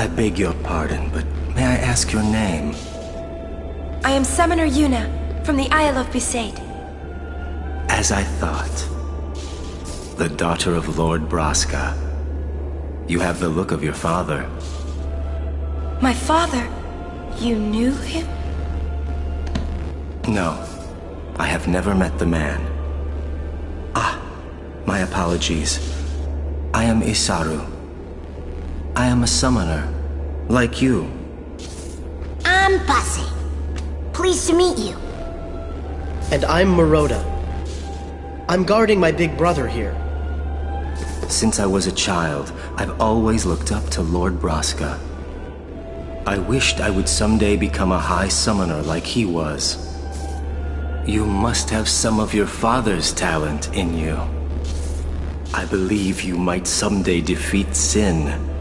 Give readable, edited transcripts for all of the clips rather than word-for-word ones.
I beg your pardon, but may I ask your name? I am Summoner Yuna, from the Isle of Besaid. As I thought. The daughter of Lord Braska. You have the look of your father. My father? You knew him? No, I have never met the man. Ah, my apologies. I am Isaru. I am a summoner, like you. I'm Pase. Pleased to meet you. And I'm Maroda. I'm guarding my big brother here. Since I was a child, I've always looked up to Lord Braska. I wished I would someday become a high summoner like he was. You must have some of your father's talent in you. I believe you might someday defeat Sin.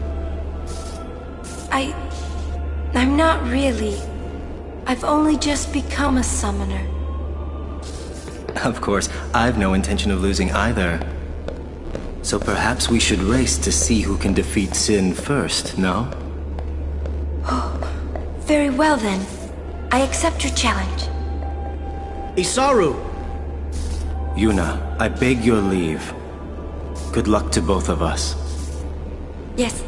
I'm not really. I've only just become a summoner. Of course, I've no intention of losing either. So perhaps we should race to see who can defeat Sin first, no? Very well then. I accept your challenge. Isaru! Yuna, I beg your leave. Good luck to both of us. Yes.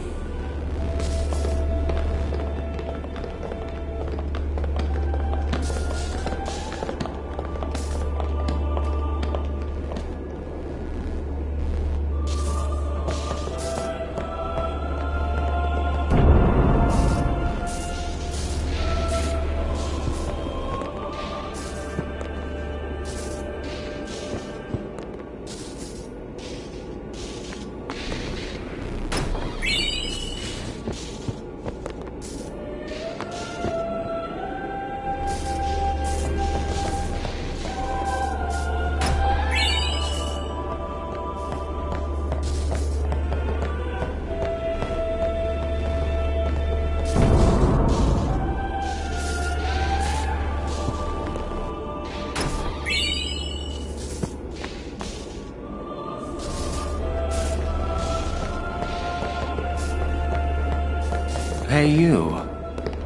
Hey, you.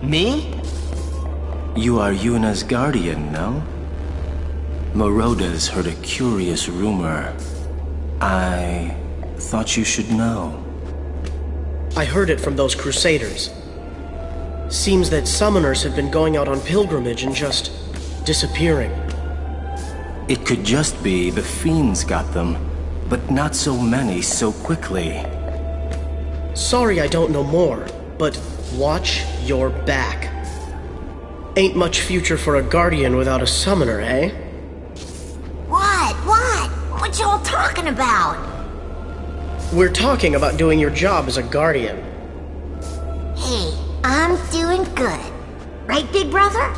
Me? You are Yuna's guardian, no? Moroda's heard a curious rumor. I thought you should know. I heard it from those crusaders. Seems that summoners have been going out on pilgrimage and just disappearing. It could just be the fiends got them, but not so many so quickly. Sorry I don't know more, but watch your back. Ain't much future for a guardian without a summoner, eh? What? What y'all talking about? We're talking about doing your job as a guardian. Hey, I'm doing good. Right, big brother?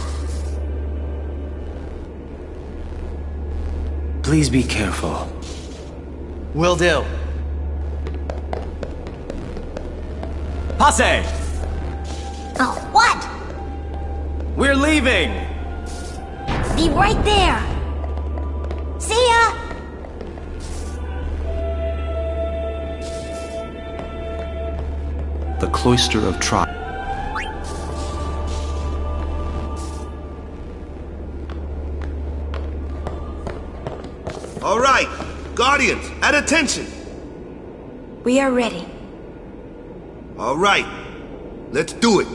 Please be careful. Will do. Passe! Oh, what? We're leaving! Be right there. See ya! The Cloister of Tri... All right, Guardians, at attention. We are ready. All right, let's do it.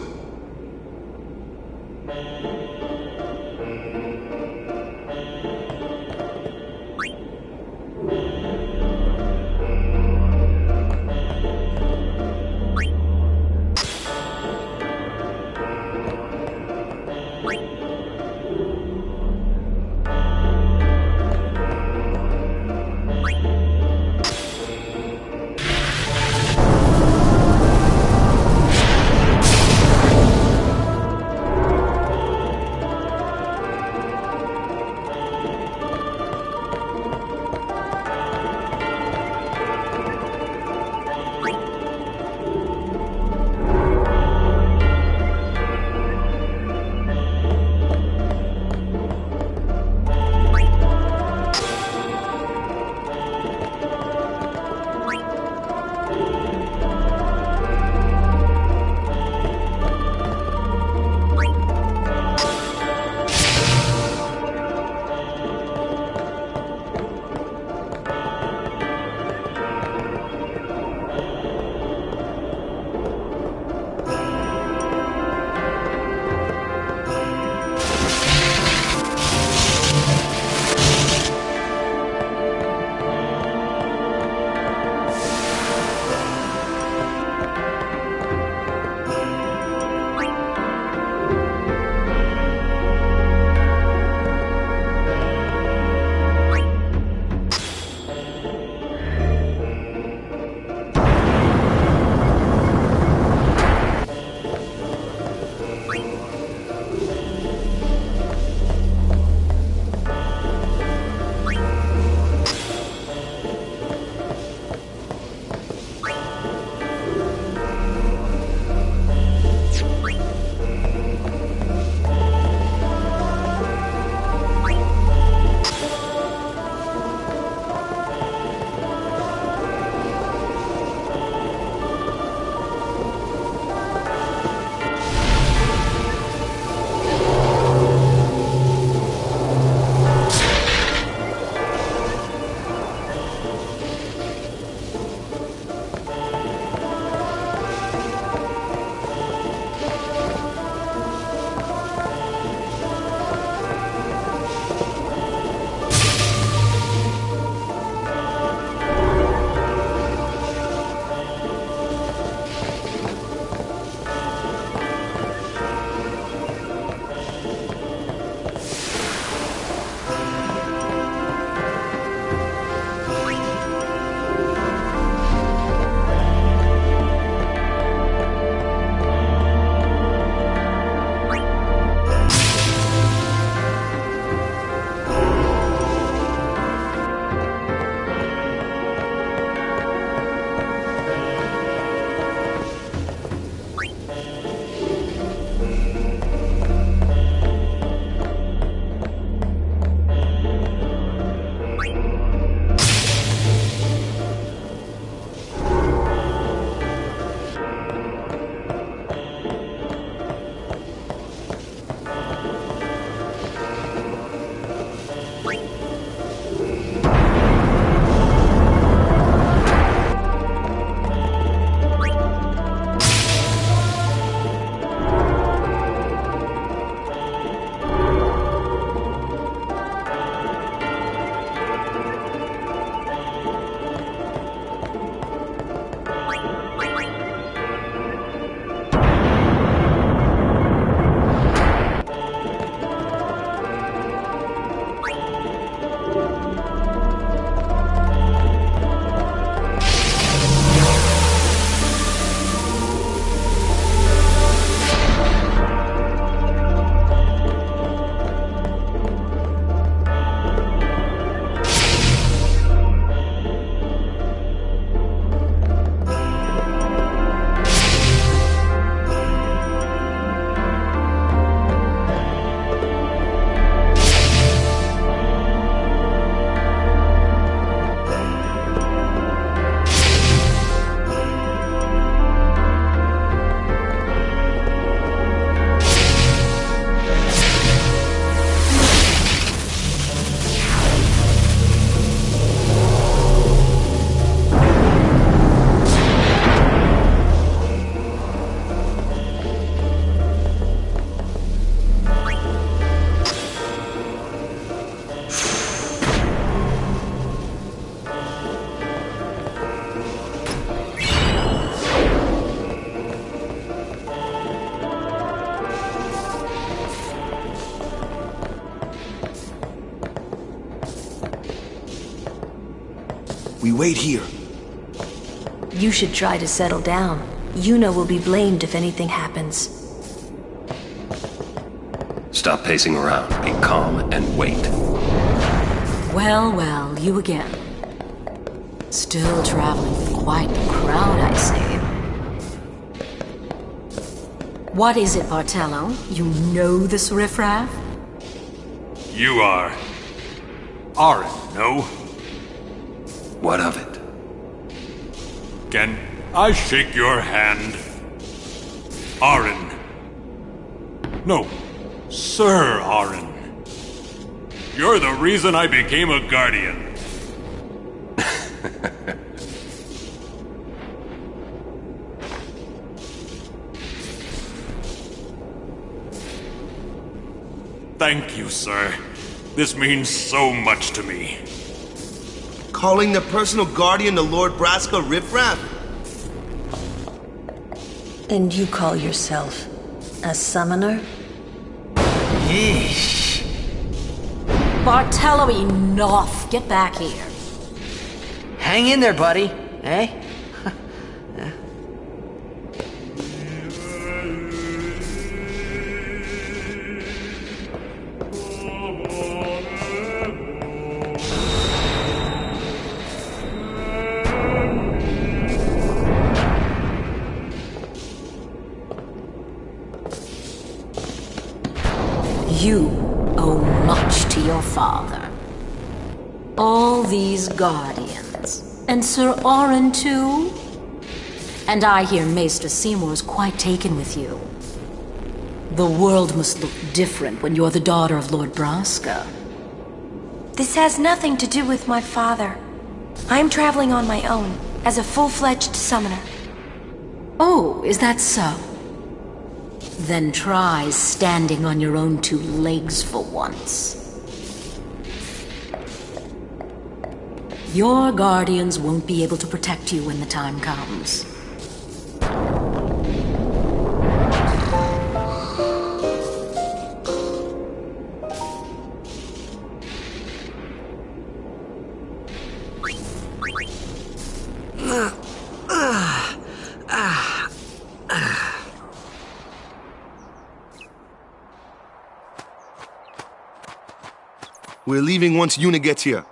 wait here. You should try to settle down. Yuna will be blamed if anything happens. Stop pacing around. Be calm and wait. Well, well, you again. Still traveling with quite the crowd, I say. What is it, Bartello? You know this riffraff? You are... Arin, no? What of it? Can I shake your hand? Arin. No, Sir Arin. You're the reason I became a Guardian. Thank you, sir. This means so much to me. Calling the personal guardian the Lord Braska riffraff? And you call yourself a summoner? Yeesh. Bartello, enough! Get back here. Hang in there, buddy. Eh? You owe much to your father. All these Guardians. And Sir Arin, too? And I hear Maester Seymour's quite taken with you. The world must look different when you're the daughter of Lord Braska. This has nothing to do with my father. I'm traveling on my own, as a full-fledged summoner. Oh, is that so? Then try standing on your own two legs for once. Your guardians won't be able to protect you when the time comes. We're leaving once Yuna gets here.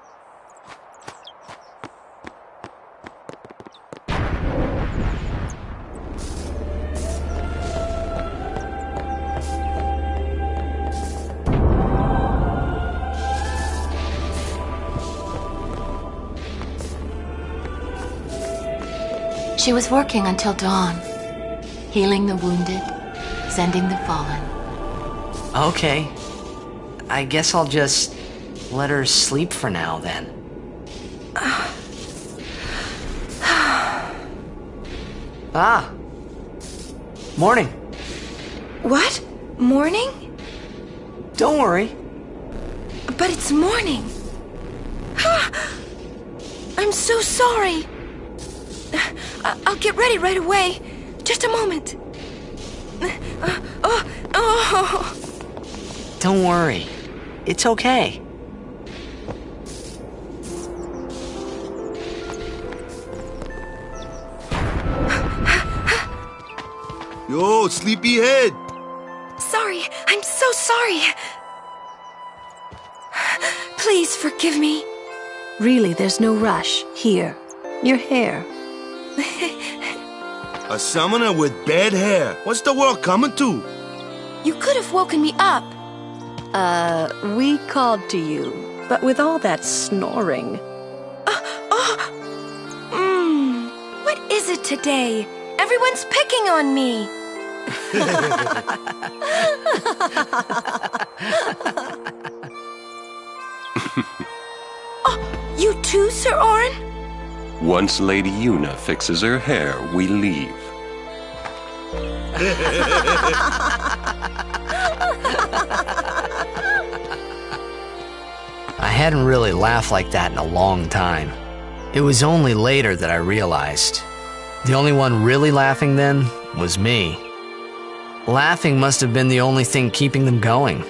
She was working until dawn, healing the wounded, sending the fallen. Okay. I guess I'll just let her sleep for now, then. Ah. Morning. What? Morning? Don't worry. But it's morning. I'm so sorry. I'll get ready right away. Just a moment. Don't worry. It's okay. Yo, sleepyhead! Sorry, I'm so sorry. Please forgive me. Really, there's no rush. Here, your hair. A summoner with bad hair. What's the world coming to? You could have woken me up. We called to you, but with all that snoring. What is it today? Everyone's picking on me. Oh, you too, Sir Arin? Once Lady Yuna fixes her hair, we leave. I hadn't really laughed like that in a long time. It was only later that I realized. The only one really laughing then was me. Laughing must have been the only thing keeping them going.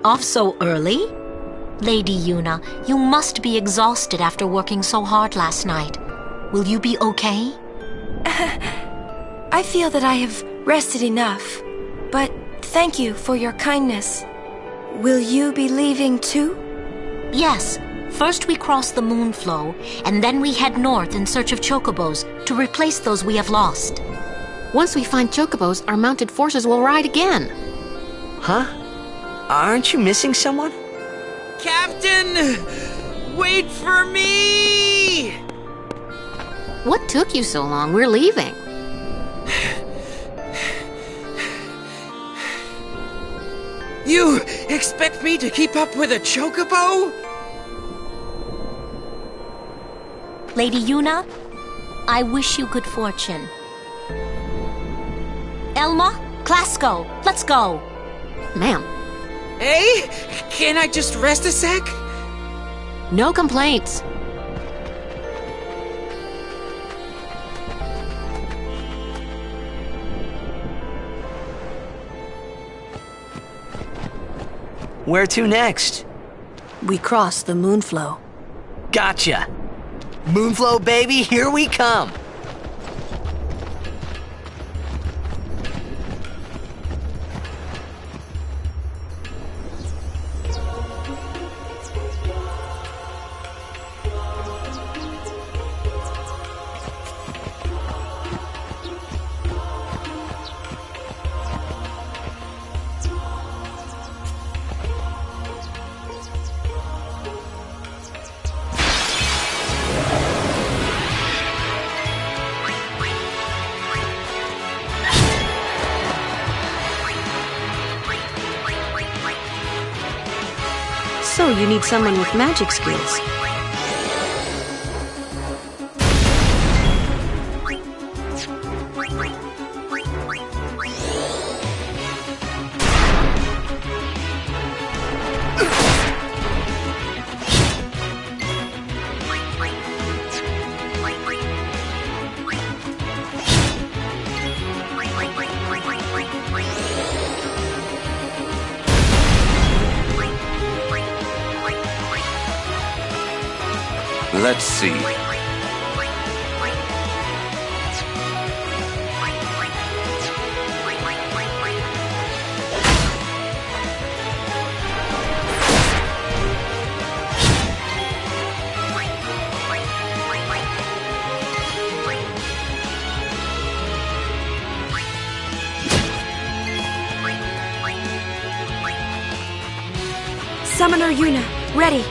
Off so early? Lady Yuna, you must be exhausted after working so hard last night. Will you be okay? I feel that I have rested enough, but thank you for your kindness. Will you be leaving too? Yes. First we cross the Moonflow, and then we head north in search of chocobos to replace those we have lost. Once we find chocobos, our mounted forces will ride again. Huh? Aren't you missing someone? Captain! Wait for me! What took you so long? We're leaving. You expect me to keep up with a chocobo? Lady Yuna, I wish you good fortune. Elma, Clasco, let's go. Ma'am. Hey, can I just rest a sec? No complaints. Where to next? We cross the Moonflow. Gotcha! Moonflow, baby, here we come! So you need someone with magic skills. Let's see. Summoner Yuna, ready.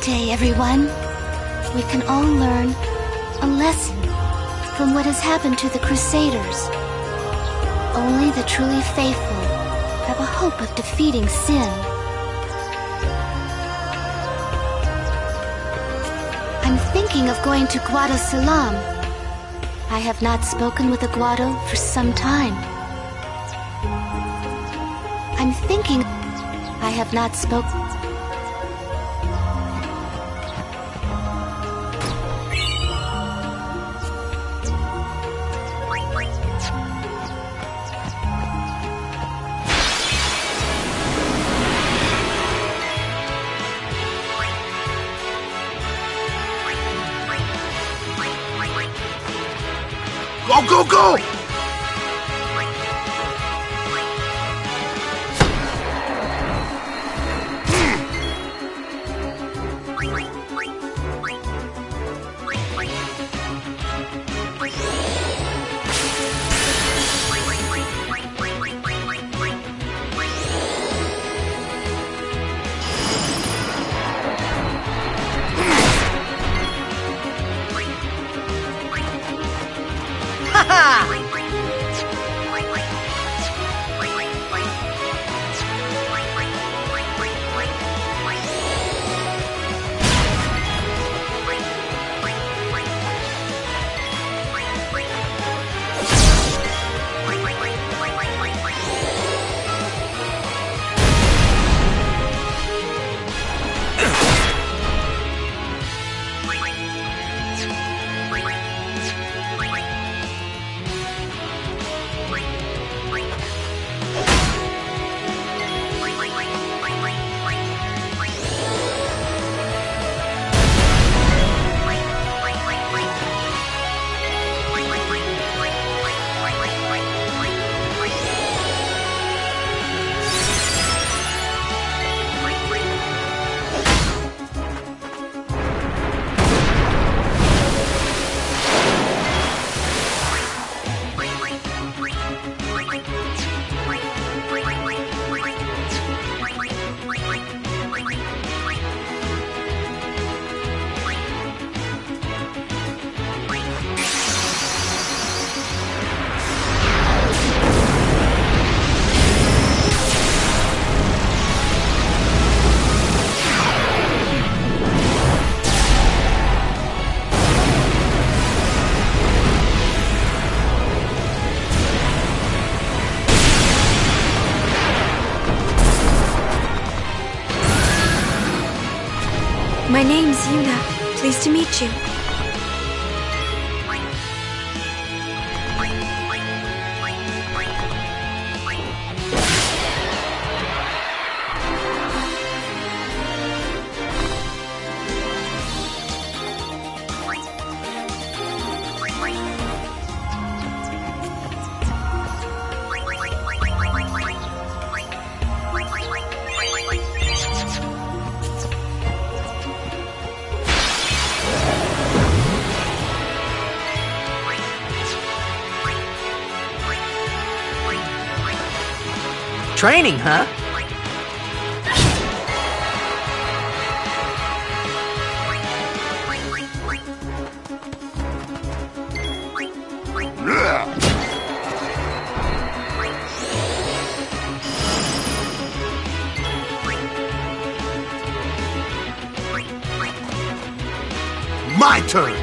day, everyone. We can all learn a lesson from what has happened to the Crusaders. Only the truly faithful have a hope of defeating sin. I'm thinking of going to Guado Salam. I have not spoken with a Guado for some time. I'm thinking I have not spoken. Go, go, go! My name's Yuna. Pleased to meet you. Training, huh? My turn!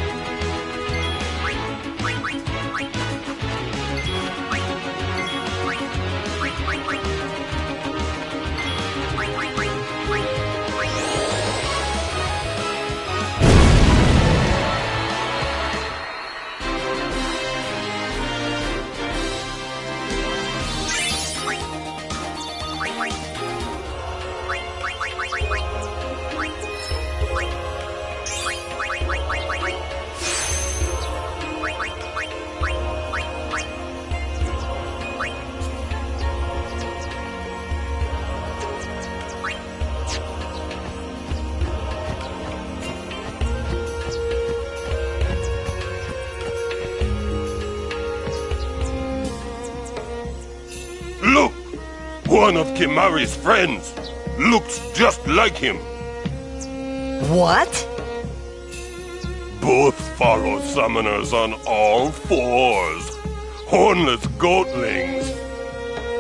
Look! One of Kimari's friends looks just like him. What? Both follow summoners on all fours. Hornless goatlings.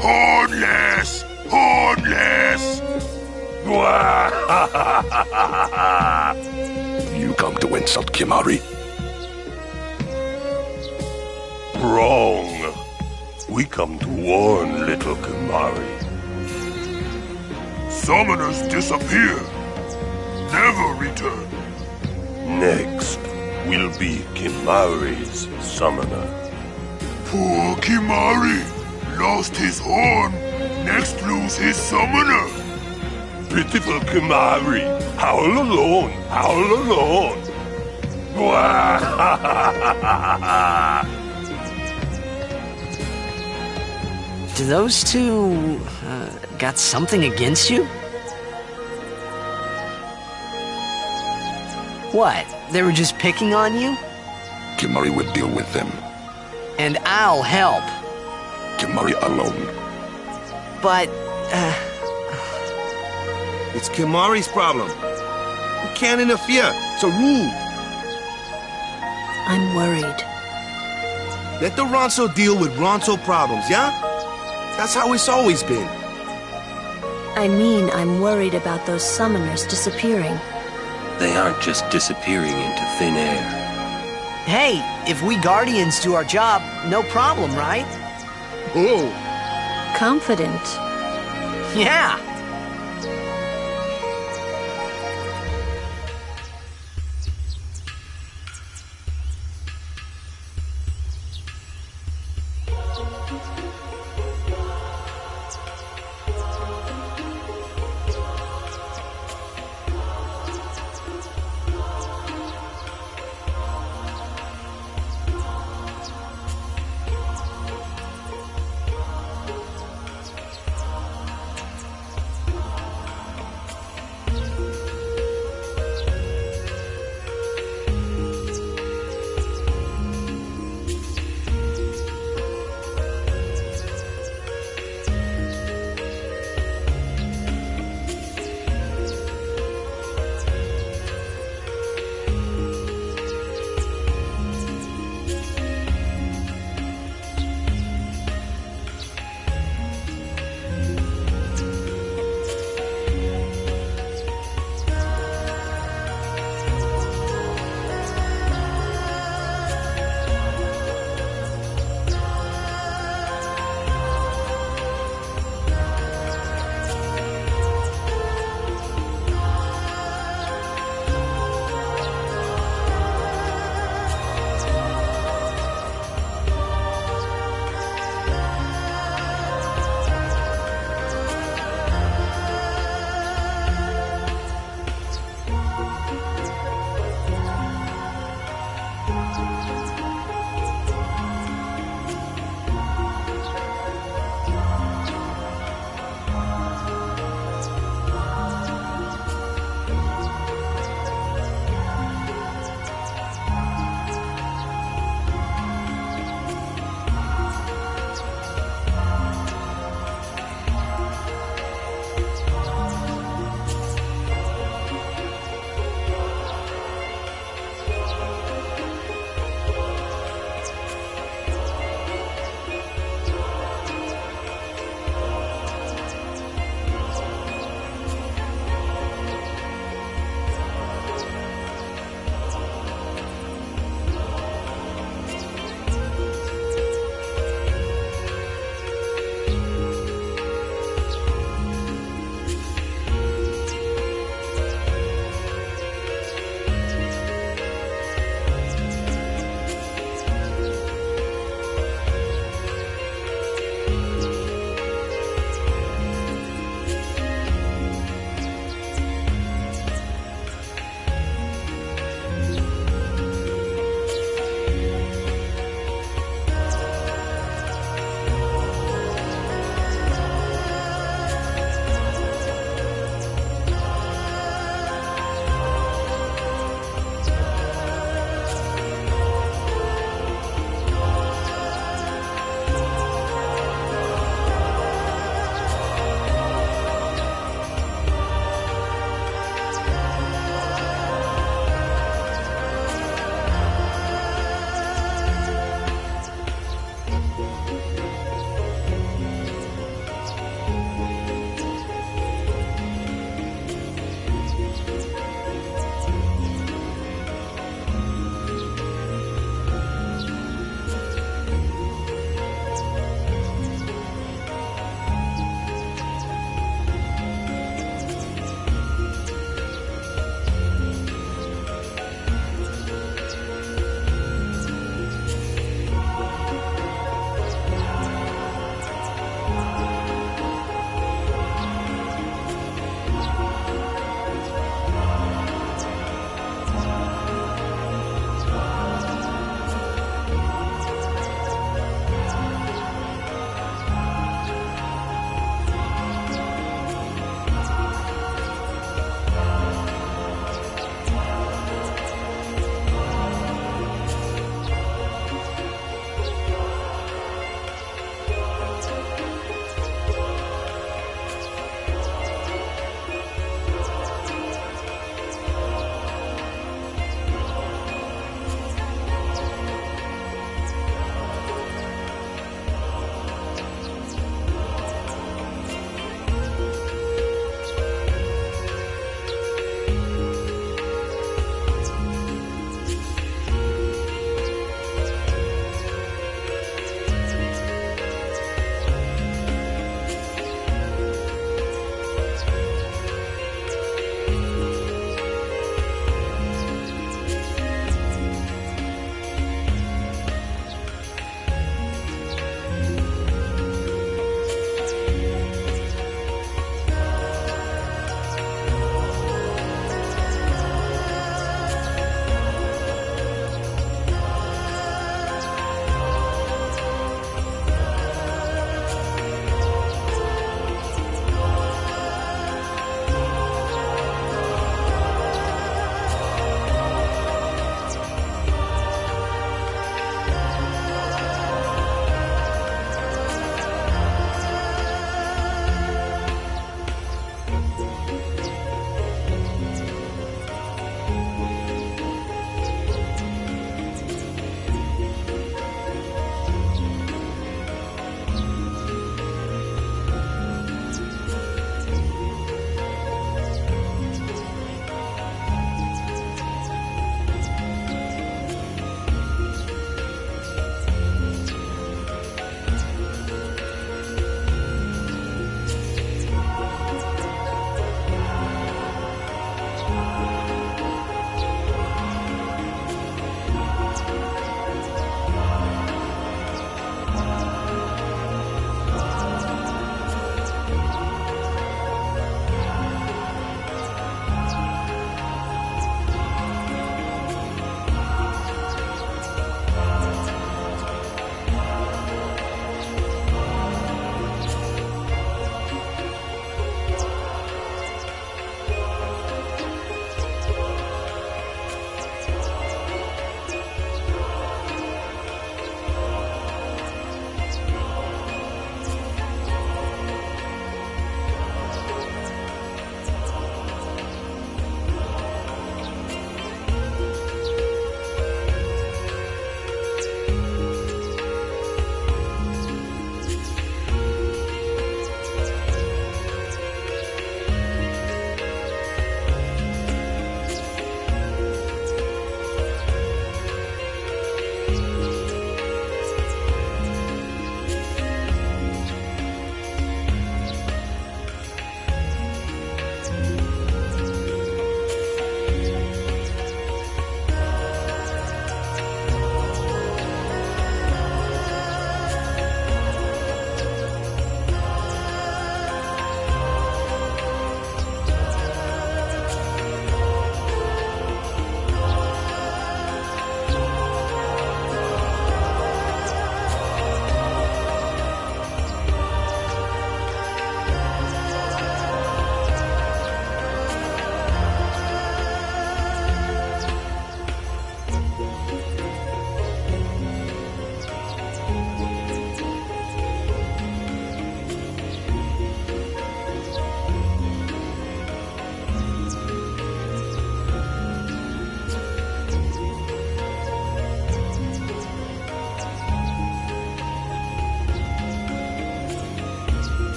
Hornless! Hornless! You come to insult Kimari? Wrong. We come to warn little Kimari. Summoners disappear. Never return. Next will be Kimari's summoner. Poor Kimari lost his horn. Next lose his summoner. Pitiful Kimari, howl alone, howl alone. Do those two got something against you? What? They were just picking on you? Kimari will deal with them. And I'll help. Kimari alone. But, It's Kimari's problem. We can't interfere. It's a rule. I'm worried. Let the Ronso deal with Ronso problems, yeah? That's how it's always been. I mean, I'm worried about those summoners disappearing. They aren't just disappearing into thin air. hey, if we Guardians do our job, no problem, right? Oh. Confident. Yeah.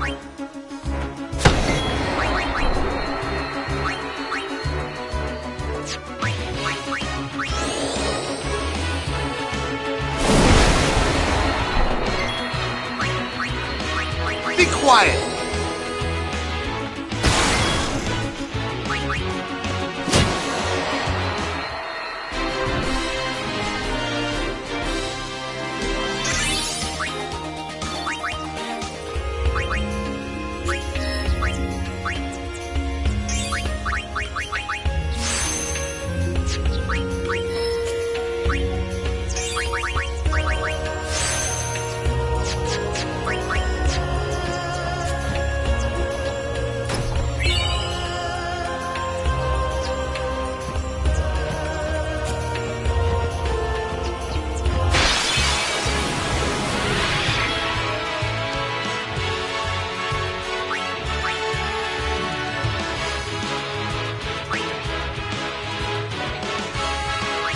Be quiet!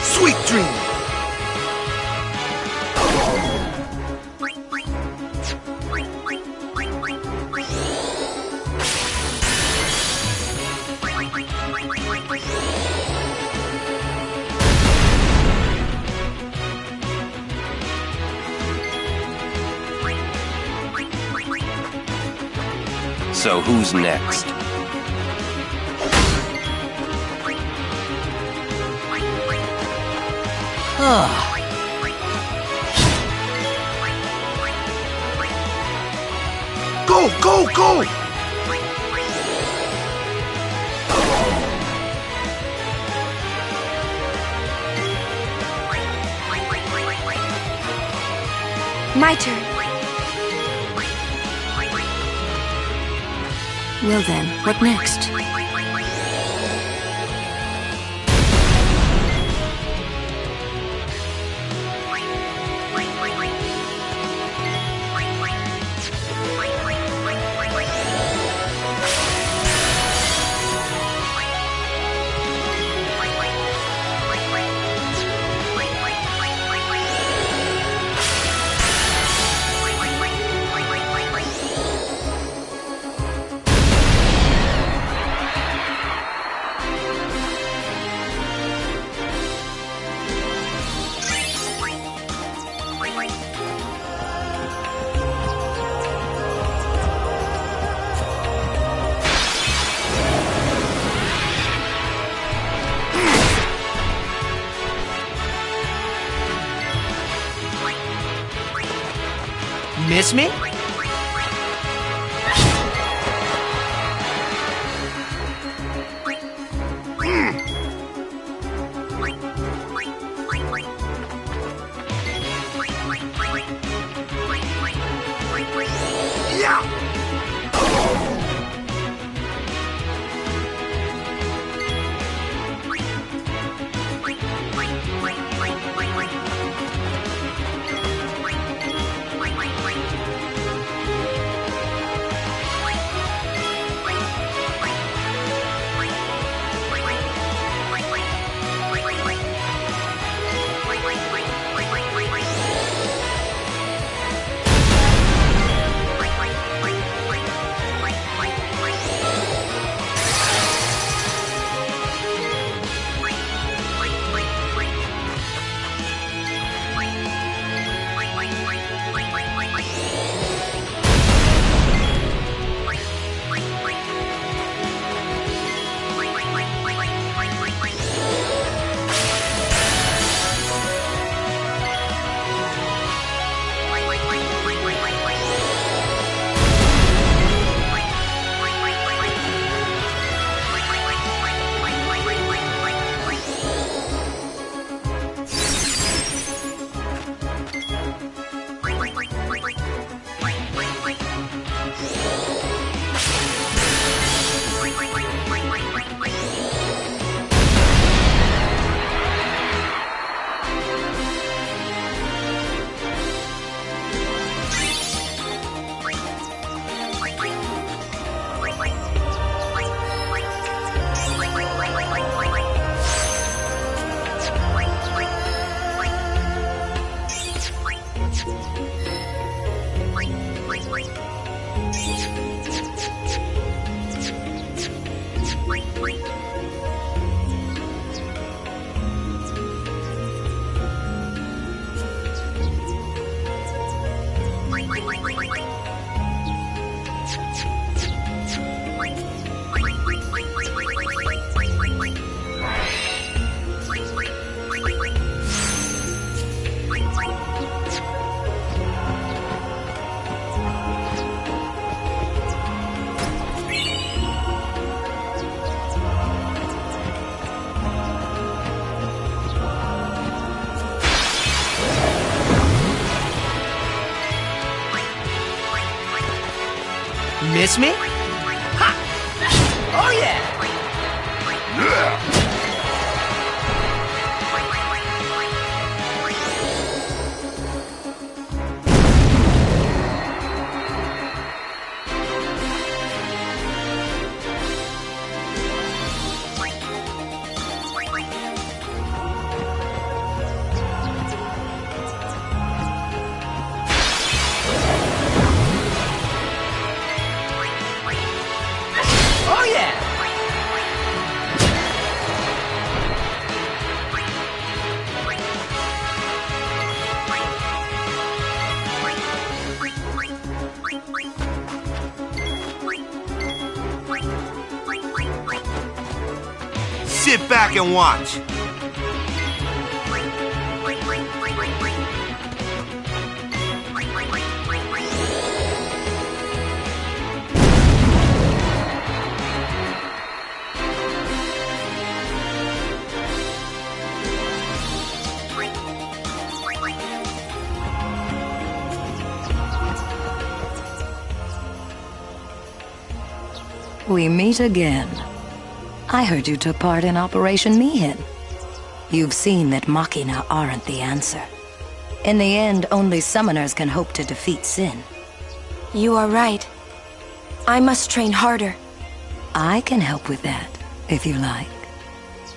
Sweet dream! So who's next? Go, go, go! My turn. Well then, what next? Miss me? Miss me? Ha! Oh yeah! Oh yeah! Sit back and watch. We meet again. I heard you took part in Operation Mihin. You've seen that Machina aren't the answer. In the end, only summoners can hope to defeat Sin. You are right. I must train harder. I can help with that, if you like.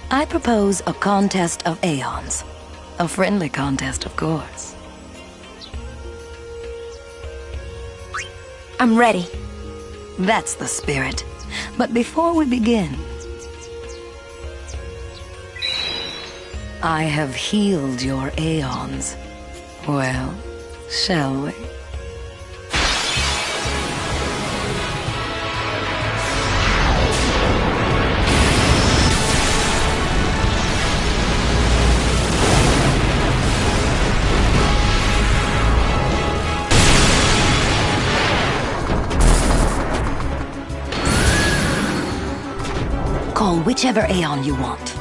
I propose a contest of Aeons. A friendly contest, of course. I'm ready. That's the spirit. But before we begin, I have healed your Aeons. Well, shall we? Call whichever Aeon you want.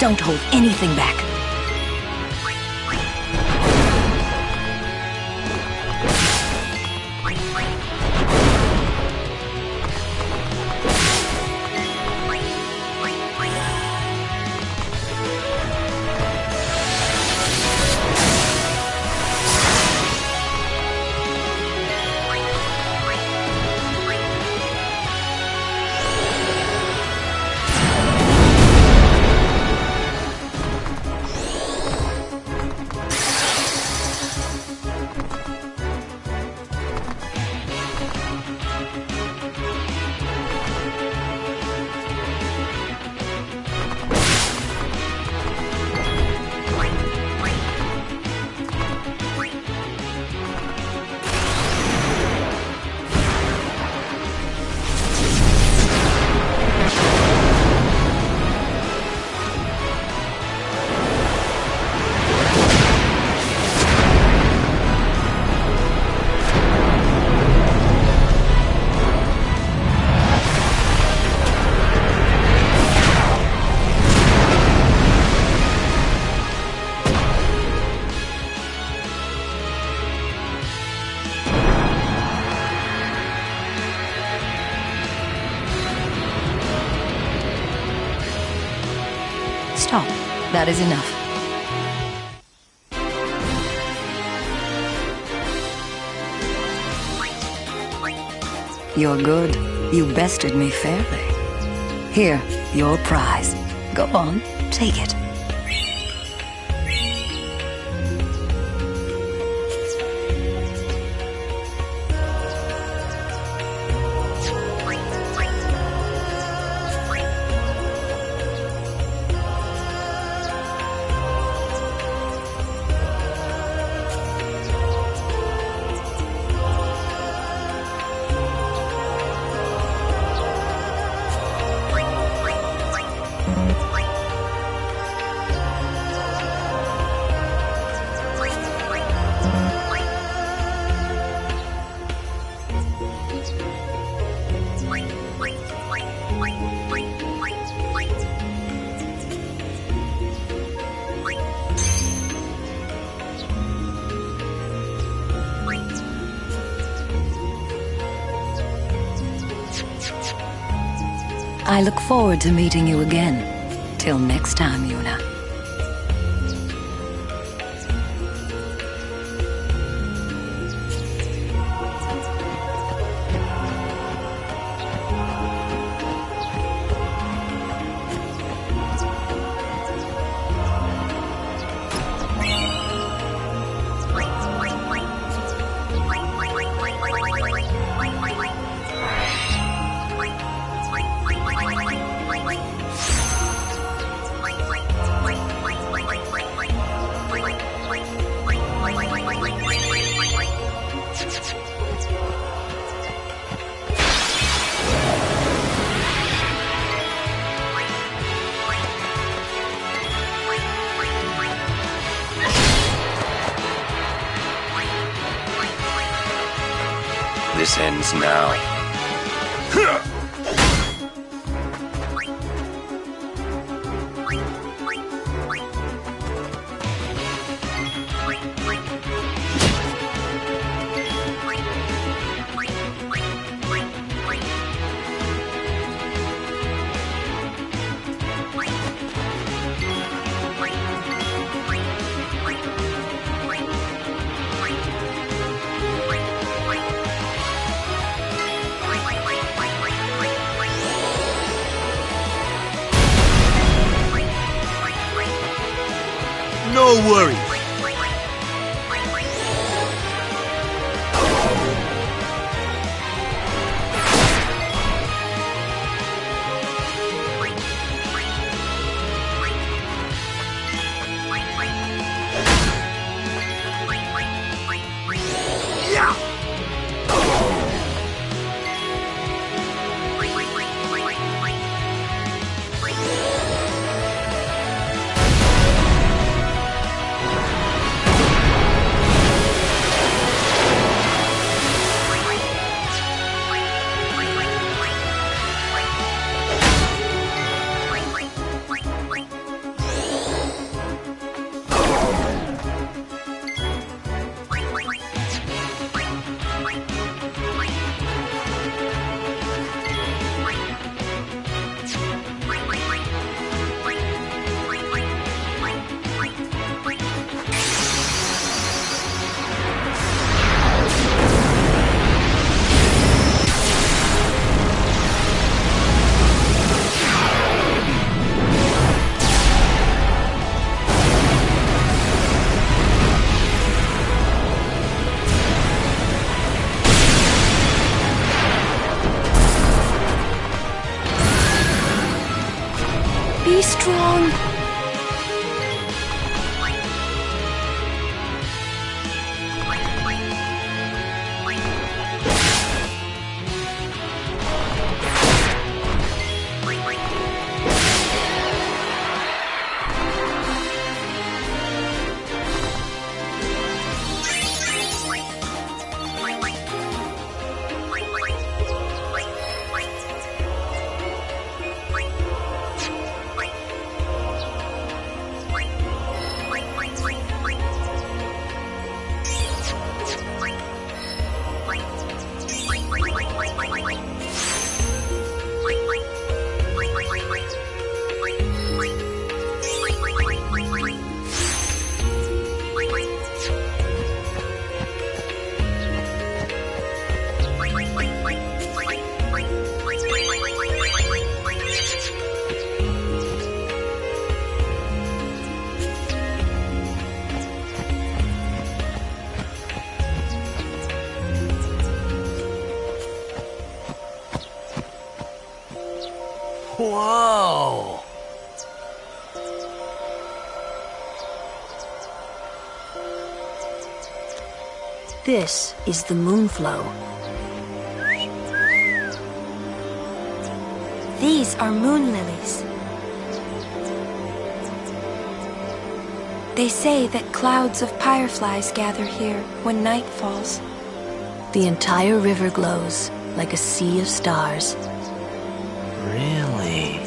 Don't hold anything back. Stop. That is enough. You're good. You bested me fairly. Here, your prize. Go on, take it. I look forward to meeting you again. Till next time, Yuna. This ends now. No worries. Be strong. Whoa! This is the moonflow. These are moon lilies. They say that clouds of fireflies gather here when night falls. The entire river glows like a sea of stars. Really?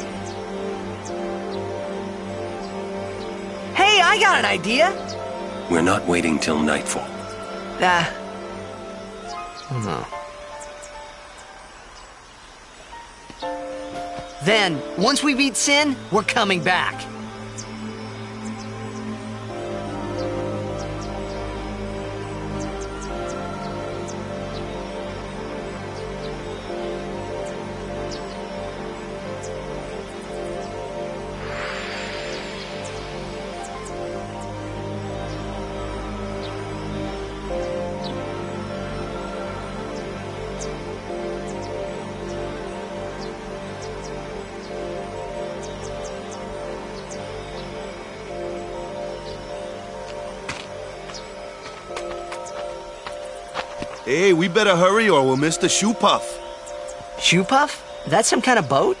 Hey, I got an idea! We're not waiting till nightfall. Then, once we beat Sin, we're coming back. Hey, we better hurry or we'll miss the shoe puff. Shoe puff? That's some kind of boat?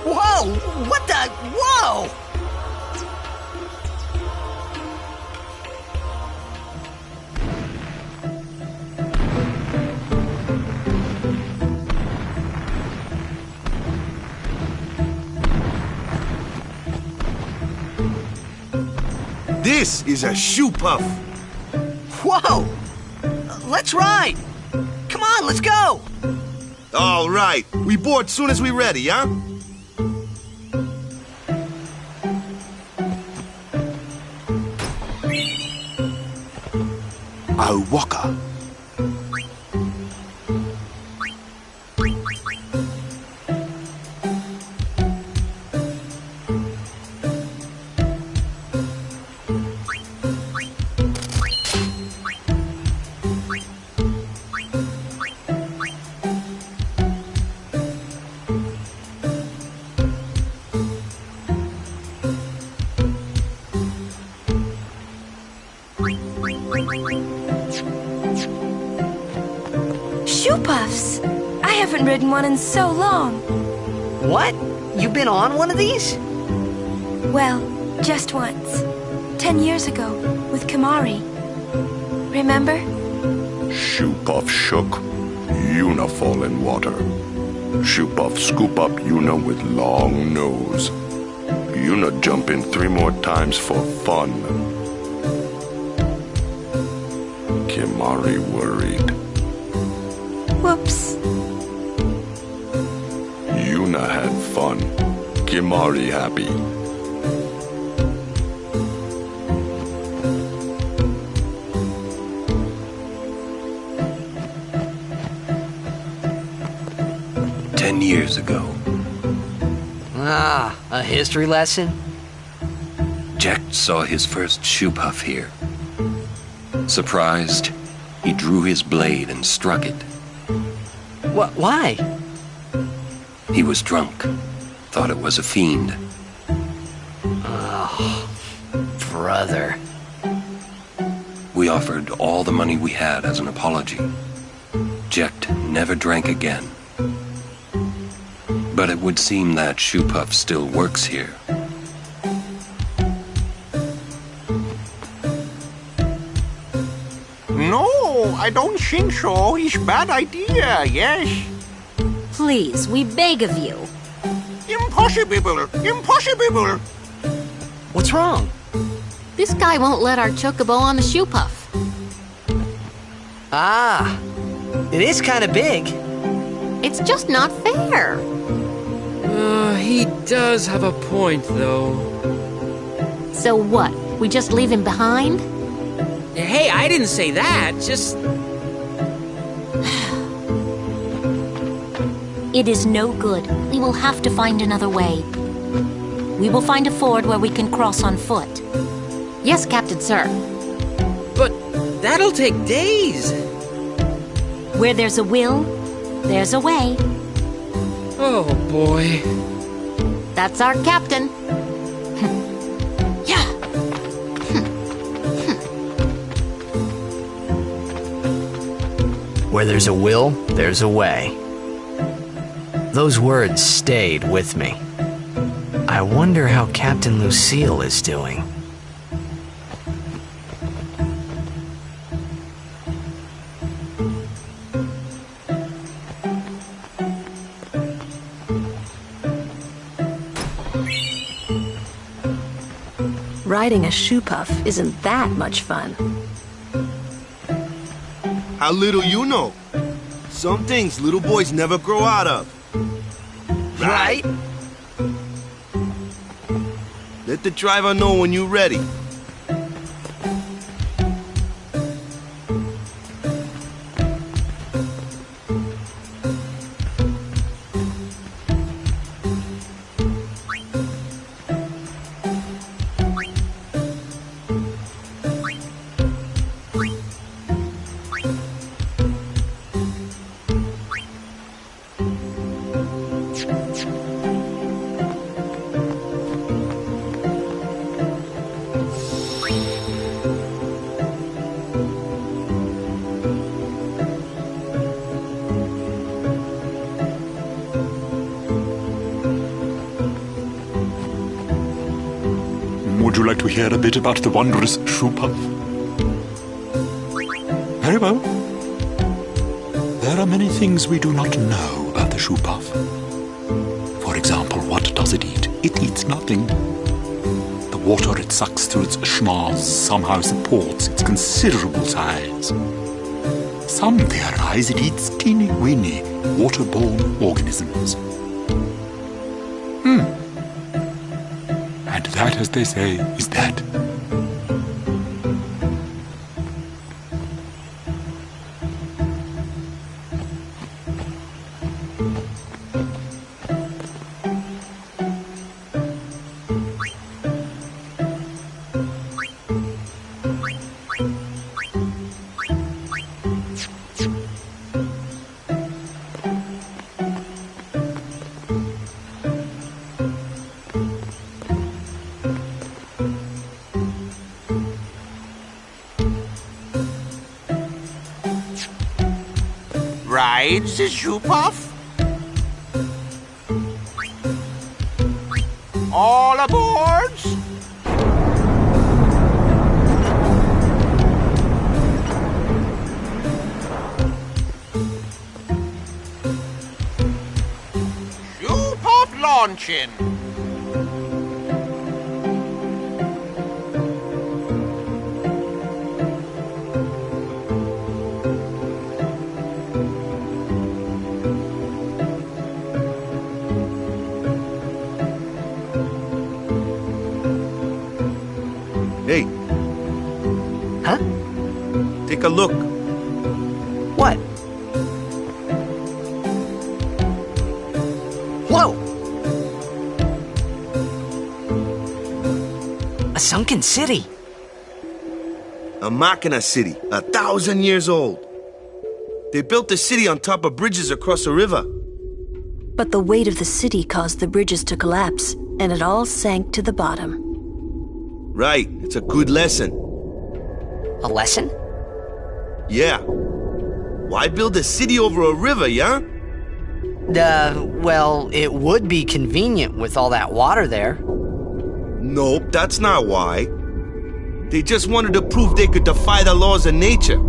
Whoa! What the? Whoa! This is a shoe puff. Whoa! Let's ride! Come on, let's go! All right. We board soon as we ready, huh? Awaka. Shoe puffs! I haven't ridden one in so long. What? You've been on one of these? Well, just once. 10 years ago, with Kimari. Remember? Shoe puff shook, Yuna fall in water. Shoe puff scoop up Yuna with long nose. Yuna jump in 3 more times for fun. Kimari worried. Whoops. Yuna had fun. Kimari happy. Years ago. Ah, a history lesson? Jecht saw his first shoe puff here. Surprised, he drew his blade and struck it. Why? He was drunk. Thought it was a fiend. Oh, brother. We offered all the money we had as an apology. Jecht never drank again. But it would seem that shoe puff still works here. No, I don't think so. It's a bad idea, yes. Please, we beg of you. Impossible! Impossible! What's wrong? This guy won't let our chocobo on the shoe puff. Ah, it is kind of big. It's just not fair. He does have a point, though. So what? We just leave him behind? Hey, I didn't say that. Just... It is no good. We will have to find another way. We will find a ford where we can cross on foot. Yes, Captain, sir. But that'll take days. Where there's a will, there's a way. Oh, boy. That's our captain. Yeah. Where there's a will, there's a way. Those words stayed with me. I wonder how Captain Lucille is doing. Riding a shoe puff isn't that much fun. How little you know. Some things little boys never grow out of. Right? Let the driver know when you're ready. Would you like to hear a bit about the wondrous shoe puff? Very well. There are many things we do not know about the shoe puff. For example, what does it eat? It eats nothing. The water it sucks through its schnoz somehow supports its considerable size. Some theorize it eats teeny-weeny waterborne organisms. And that, as they say, is that. Rides the shoe puff? All aboard! Shoe puff launching! Hey. Huh? Take a look. What? Whoa! A sunken city. A Machina city, 1,000 years old. They built the city on top of bridges across a river. But the weight of the city caused the bridges to collapse, and it all sank to the bottom. Right, it's a good lesson. A lesson? Yeah. Why build a city over a river, yeah? Well, it would be convenient with all that water there. Nope, that's not why. They just wanted to prove they could defy the laws of nature.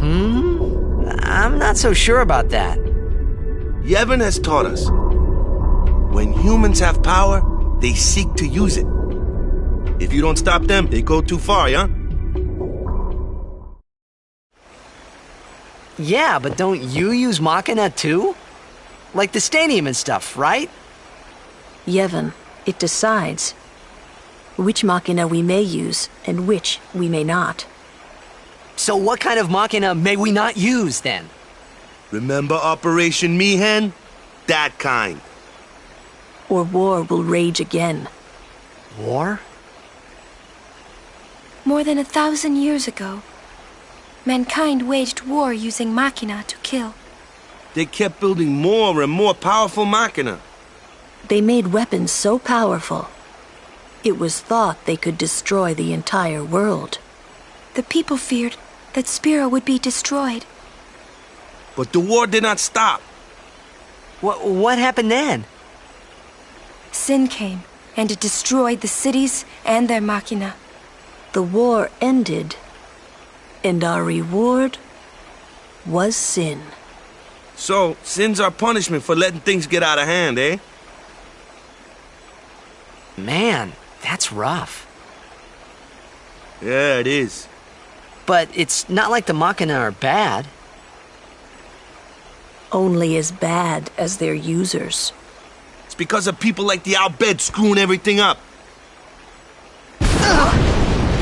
I'm not so sure about that. Yevon has taught us. When humans have power, they seek to use it. If you don't stop them, they go too far, yeah? Yeah, but don't you use Machina too? Like the stadium and stuff, right? Yevon, it decides which Machina we may use and which we may not. So what kind of machina may we not use, then? Remember Operation Mihen? That kind. Or war will rage again. War? More than 1,000 years ago, mankind waged war using machina to kill. They kept building more and more powerful machina. They made weapons so powerful, it was thought they could destroy the entire world. The people feared that Spira would be destroyed. But the war did not stop. What happened then? Sin came, and it destroyed the cities and their machina. The war ended, and our reward was sin. So, sin's our punishment for letting things get out of hand, eh? Man, that's rough. Yeah, it is. But it's not like the machina are bad. Only as bad as their users. It's because of people like the Al Bhed screwing everything up.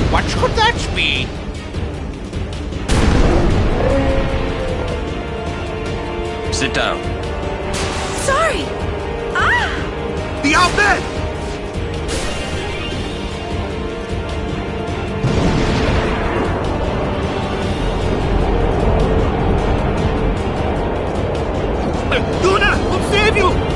What could that be? Sit down. Sorry! Ah! The Al Bhed! Luna, we'll save you!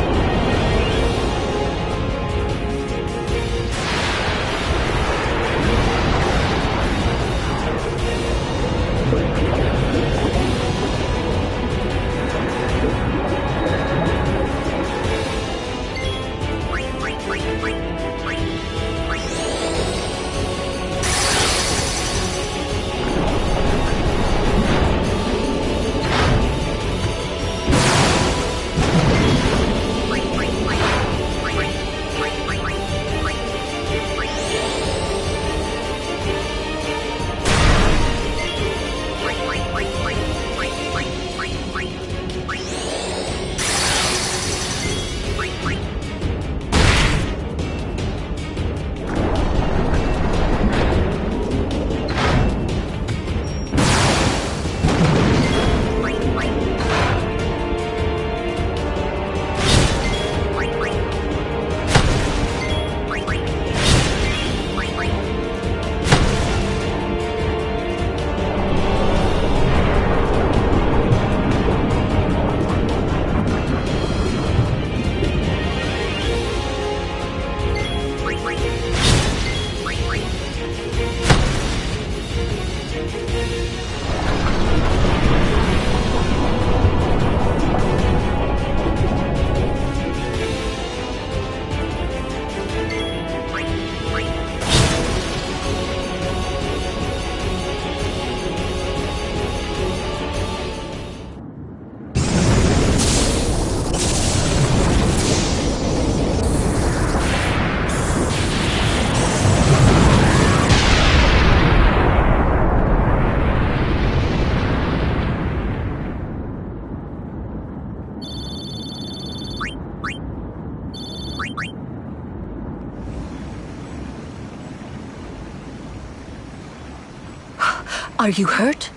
Are you hurt?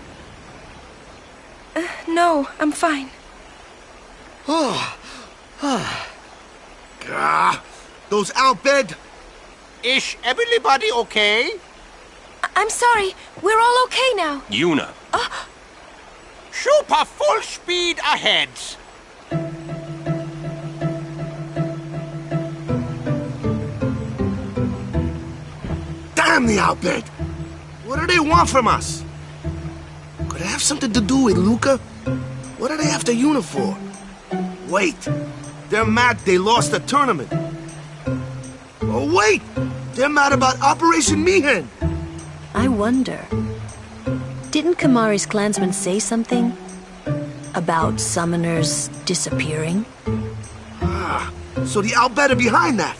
No, I'm fine. Those Al Bhed. Is everybody okay? I'm sorry. We're all okay now. Yuna. Super full speed ahead. Damn the Al Bhed! What do they want from us? Could it have something to do with Luca? What are they after Yuna for? Wait, they're mad they lost the tournament. Oh wait, they're mad about Operation Mihen. I wonder. Didn't Kamari's clansmen say something? About summoners disappearing? So the Al Bhed are behind that.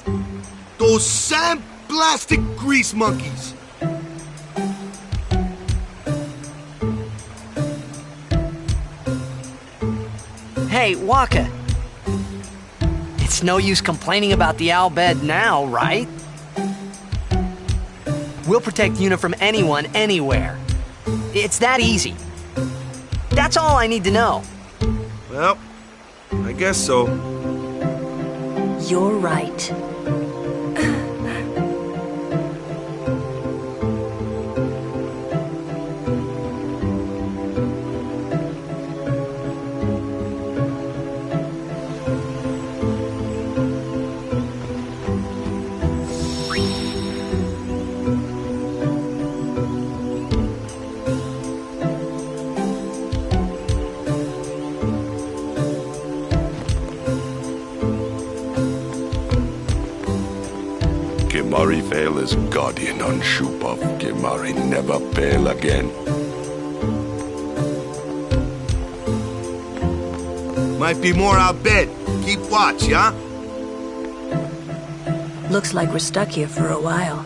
Those sandblasted grease monkeys. Hey, Waka. It's no use complaining about the Al Bhed now, right? We'll protect Yuna from anyone, anywhere. It's that easy. That's all I need to know. Well, I guess so. You're right. Kimari fail as guardian on Shupov. Kimari never fail again. Might be more out bed. Keep watch, yeah? Looks like we're stuck here for a while.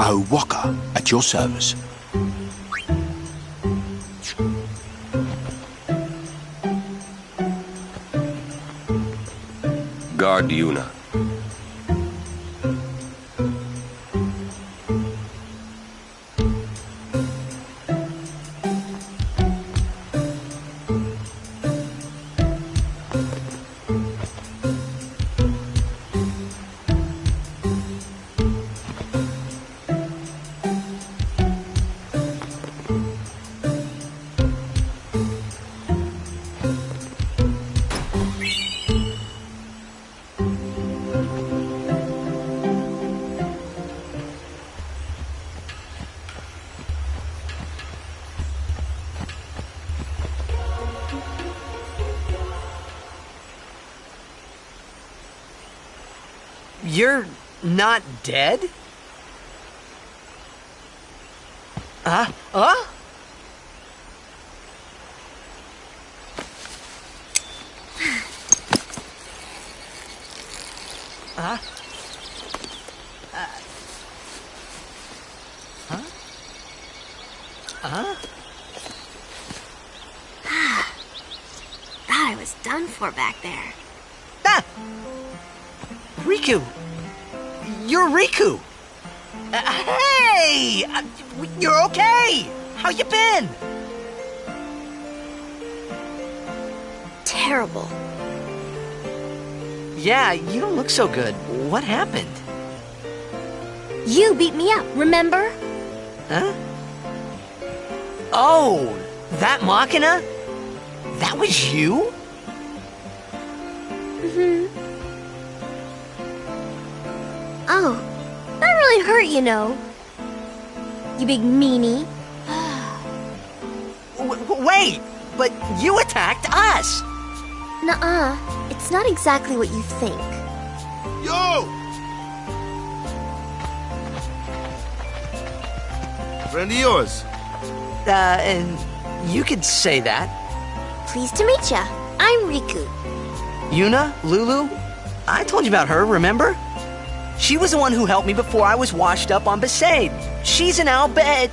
Oh, Waka, at your service. Guard Yuna. You're not dead? Huh? Huh? Thought I was done for back there. Ah! Riku! You're Riku! Hey! You're okay! How you been? Terrible. Yeah, you don't look so good. What happened? You beat me up, remember? Huh? Oh, that Machina? That was you? Oh, that really hurt, you know. You big meanie. Wait, but you attacked us! Nuh-uh, it's not exactly what you think. Yo! Friend of yours? And you could say that. Pleased to meet ya. I'm Riku. Yuna? Lulu? I told you about her, remember? She was the one who helped me before I was washed up on Besaid. She's an Albed.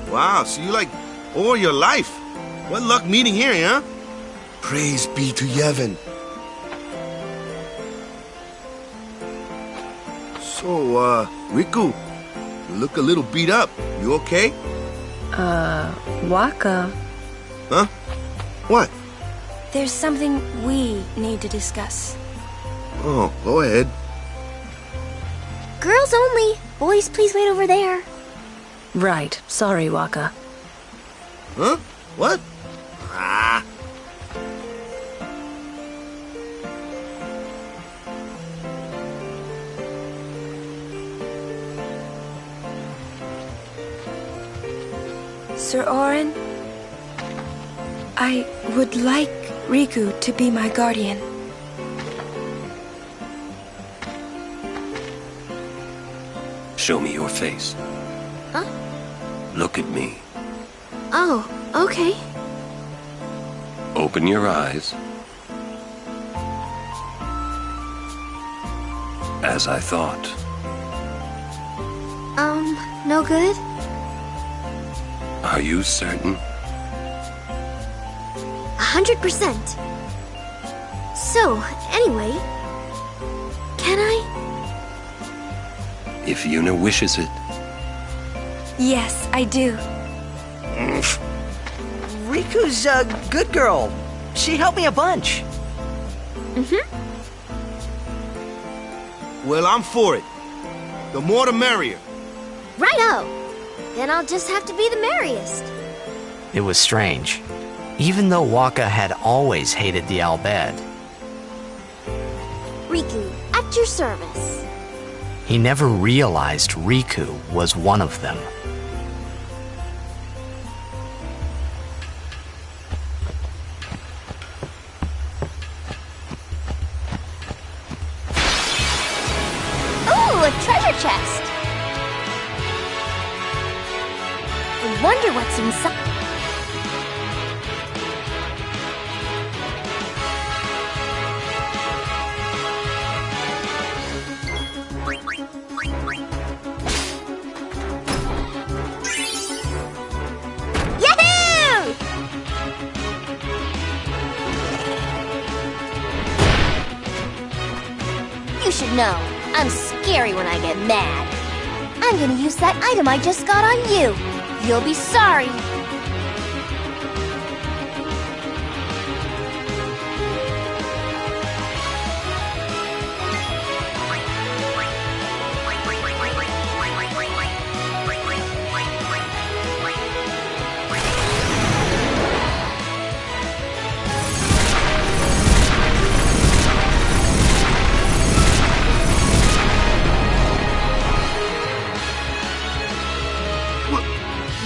Wow, so you like all your life. What luck meeting here, huh? Praise be to Yevon. So, Riku, you look a little beat up. You okay? Waka. Huh? What? There's something we need to discuss. Oh, go ahead. Girls only. Boys, please wait over there. Right. Sorry, Waka. Huh? What? Ah. Sir Orin, I would like Riku to be my guardian. Show me your face. Huh? Look at me. Oh, okay. Open your eyes. As I thought. No good? Are you certain? 100%. So, anyway, can I? If Yuna wishes it. Yes, I do. Riku's a good girl. She helped me a bunch. Well, I'm for it. The more the merrier. Righto! Then I'll just have to be the merriest. It was strange. Even though Waka had always hated the Al Bhed, Riku, at your service. he never realized Riku was one of them. Ooh, a treasure chest! I wonder what's inside. Yahoo! You should know, I'm scary when I get mad. I'm gonna use that item I just got on you. You'll be sorry.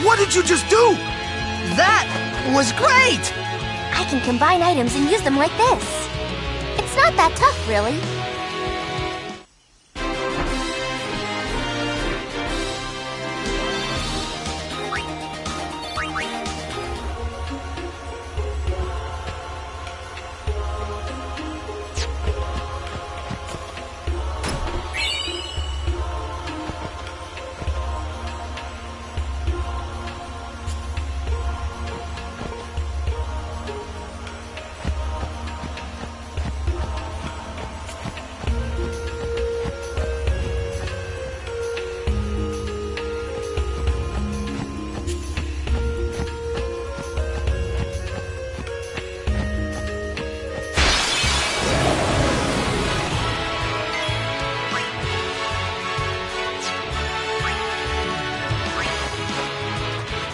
What did you just do? That was great! I can combine items and use them like this. It's not that tough, really.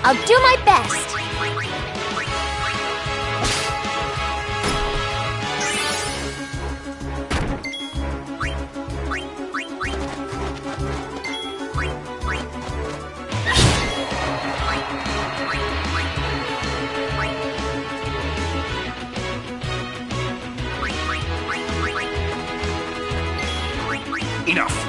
I'll do my best. Enough.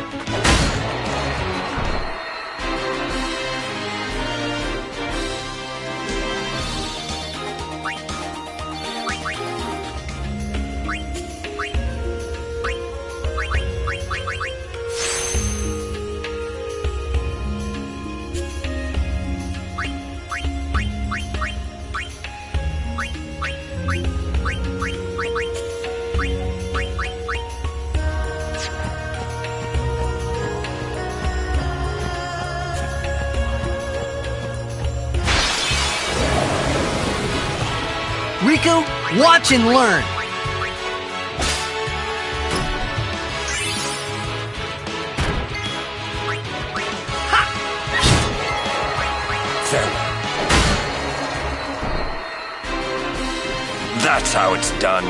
Riku, watch and learn. That's how it's done.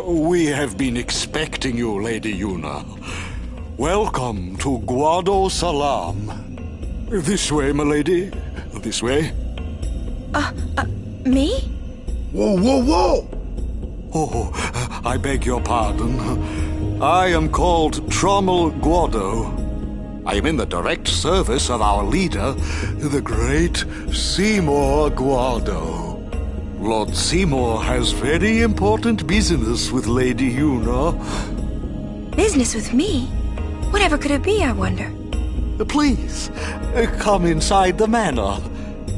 We have been expecting you, Lady Yuna. Welcome to Guado Salam. This way, my lady. This way. Me? Whoa, whoa, whoa! Oh, I beg your pardon. I am called Trommel Guado. I am in the direct service of our leader, the great Seymour Guado. Lord Seymour has very important business with Lady Yuna. Business with me? Whatever could it be, I wonder? Please, come inside the manor.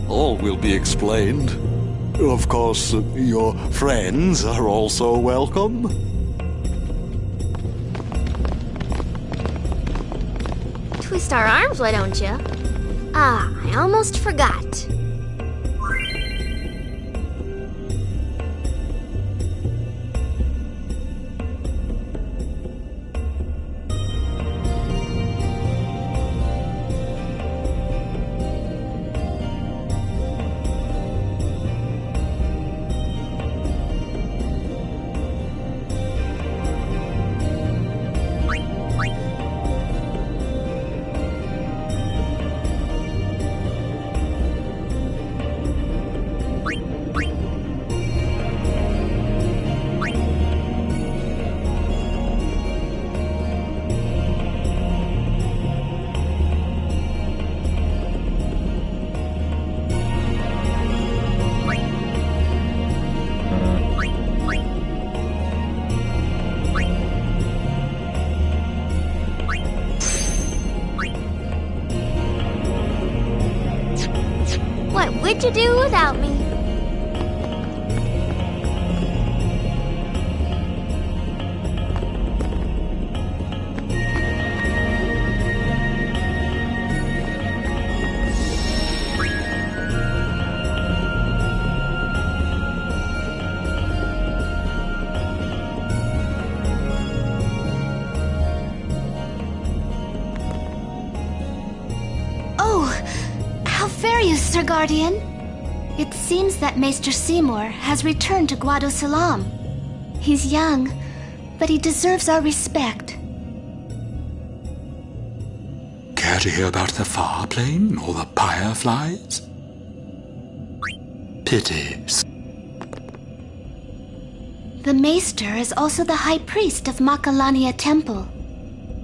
All will be explained. Of course, your friends are also welcome. Twist our arms, why don't you? Ah, I almost forgot. What would you do without me? Sir Guardian. It seems that Maester Seymour has returned to Guado Salam. He's young, but he deserves our respect. Care to hear about the far plane or the fireflies? Pities. The Maester is also the High Priest of Makalania Temple.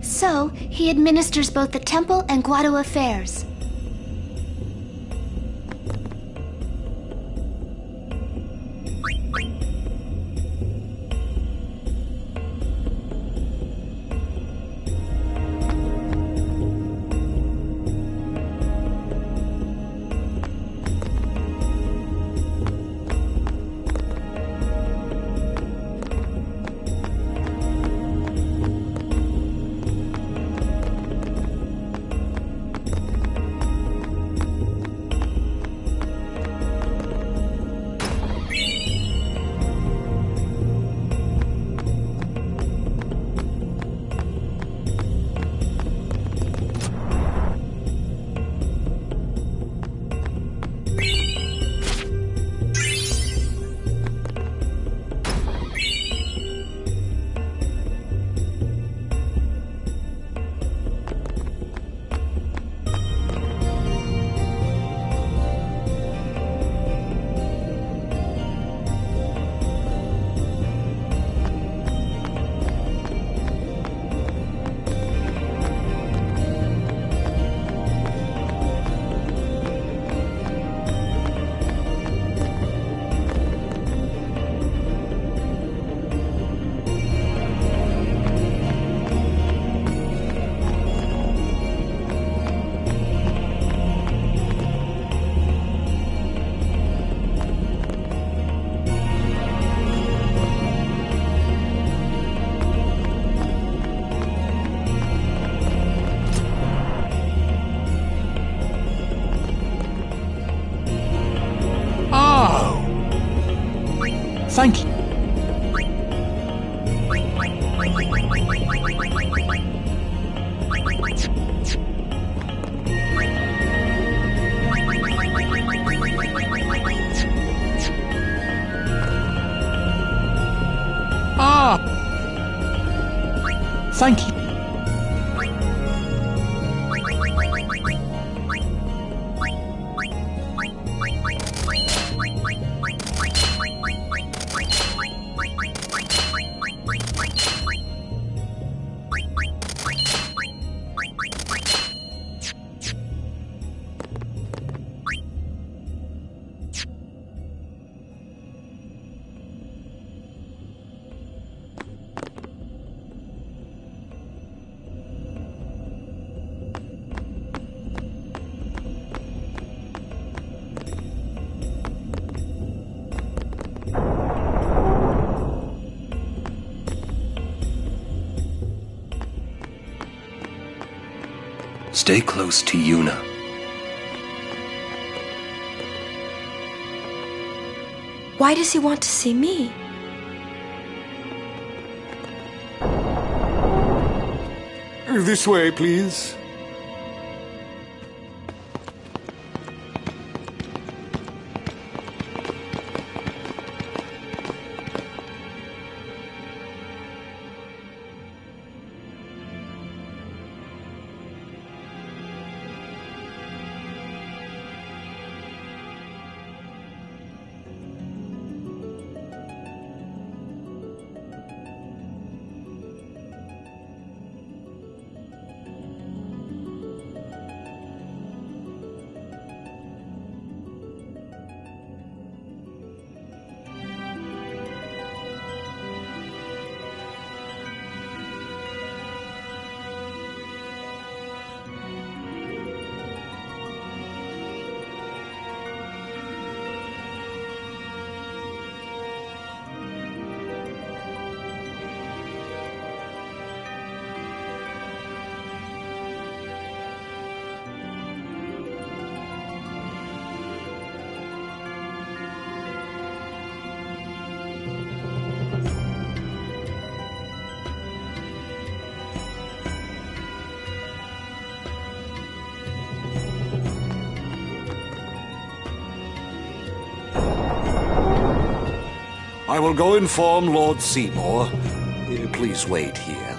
So, he administers both the temple and Guado affairs. Thank you. Thank you. Stay close to Yuna. Why does he want to see me? This way, please. I will go inform Lord Seymour. Please wait here.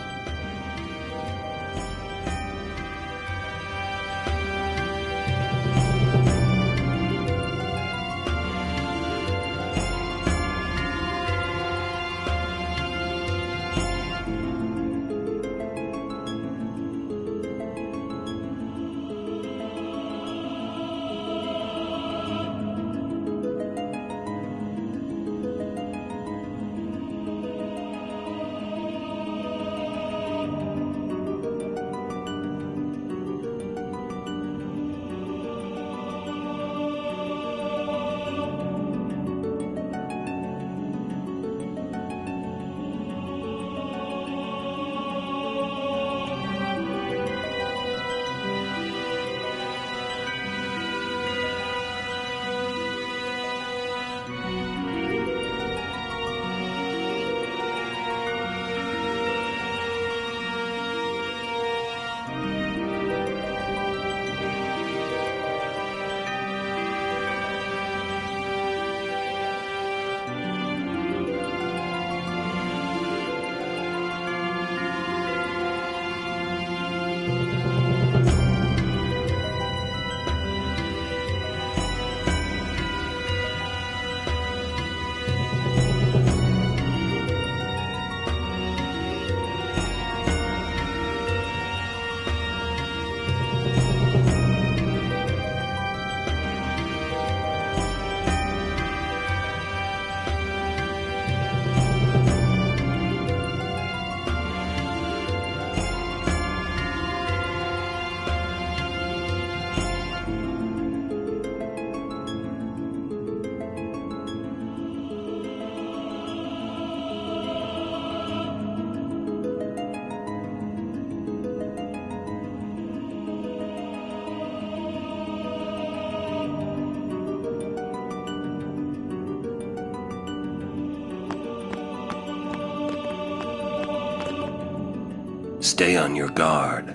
Stay on your guard.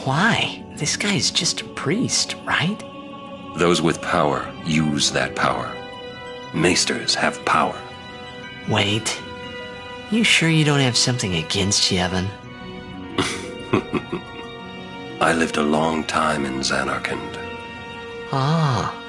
Why? This guy's just a priest, right? Those with power use that power. Maesters have power. Wait. You sure you don't have something against Yevon? I lived a long time in Zanarkand. Ah.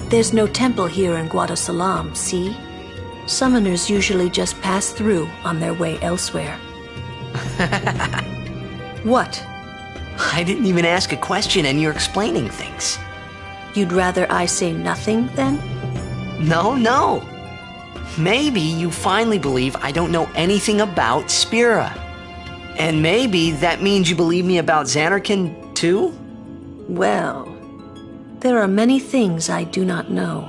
There's no temple here in Guadasalam, see? Summoners usually just pass through on their way elsewhere. What? I didn't even ask a question and you're explaining things. You'd rather I say nothing, then? No. Maybe you finally believe I don't know anything about Spira. And maybe that means you believe me about Zanarkand, too? Well, there are many things I do not know.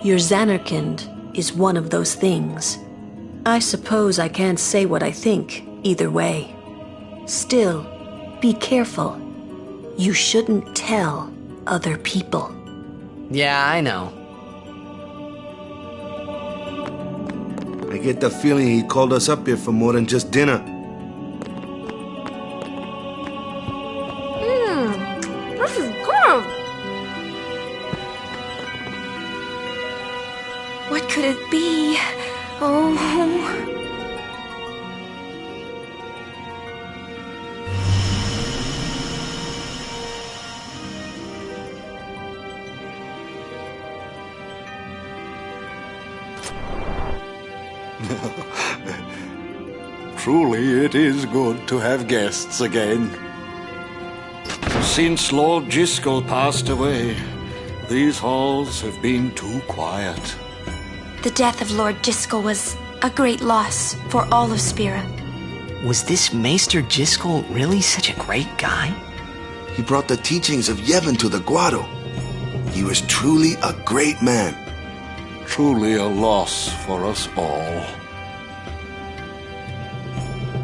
Your Zanarkand is one of those things. I suppose I can't say what I think either way. Still, be careful. You shouldn't tell other people. Yeah, I know. I get the feeling he called us up here for more than just dinner. This is good. What could it be? Oh. Truly, it is good to have guests again. Since Lord Jiskel passed away, these halls have been too quiet. The death of Lord Jiskel was a great loss for all of Spira. Was this Maester Jiskel really such a great guy? He brought the teachings of Yevon to the Guado. He was truly a great man. Truly a loss for us all.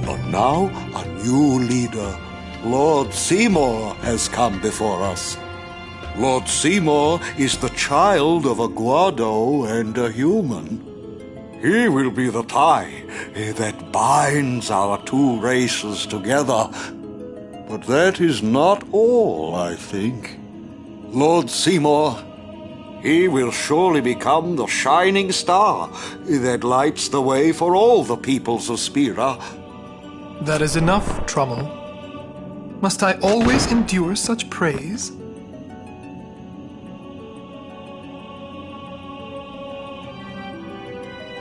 But now a new leader, Lord Seymour, has come before us. Lord Seymour is the child of a Guado and a human. He will be the tie that binds our two races together. But that is not all, I think. Lord Seymour, he will surely become the shining star that lights the way for all the peoples of Spira. That is enough, Trummel. Must I always endure such praise?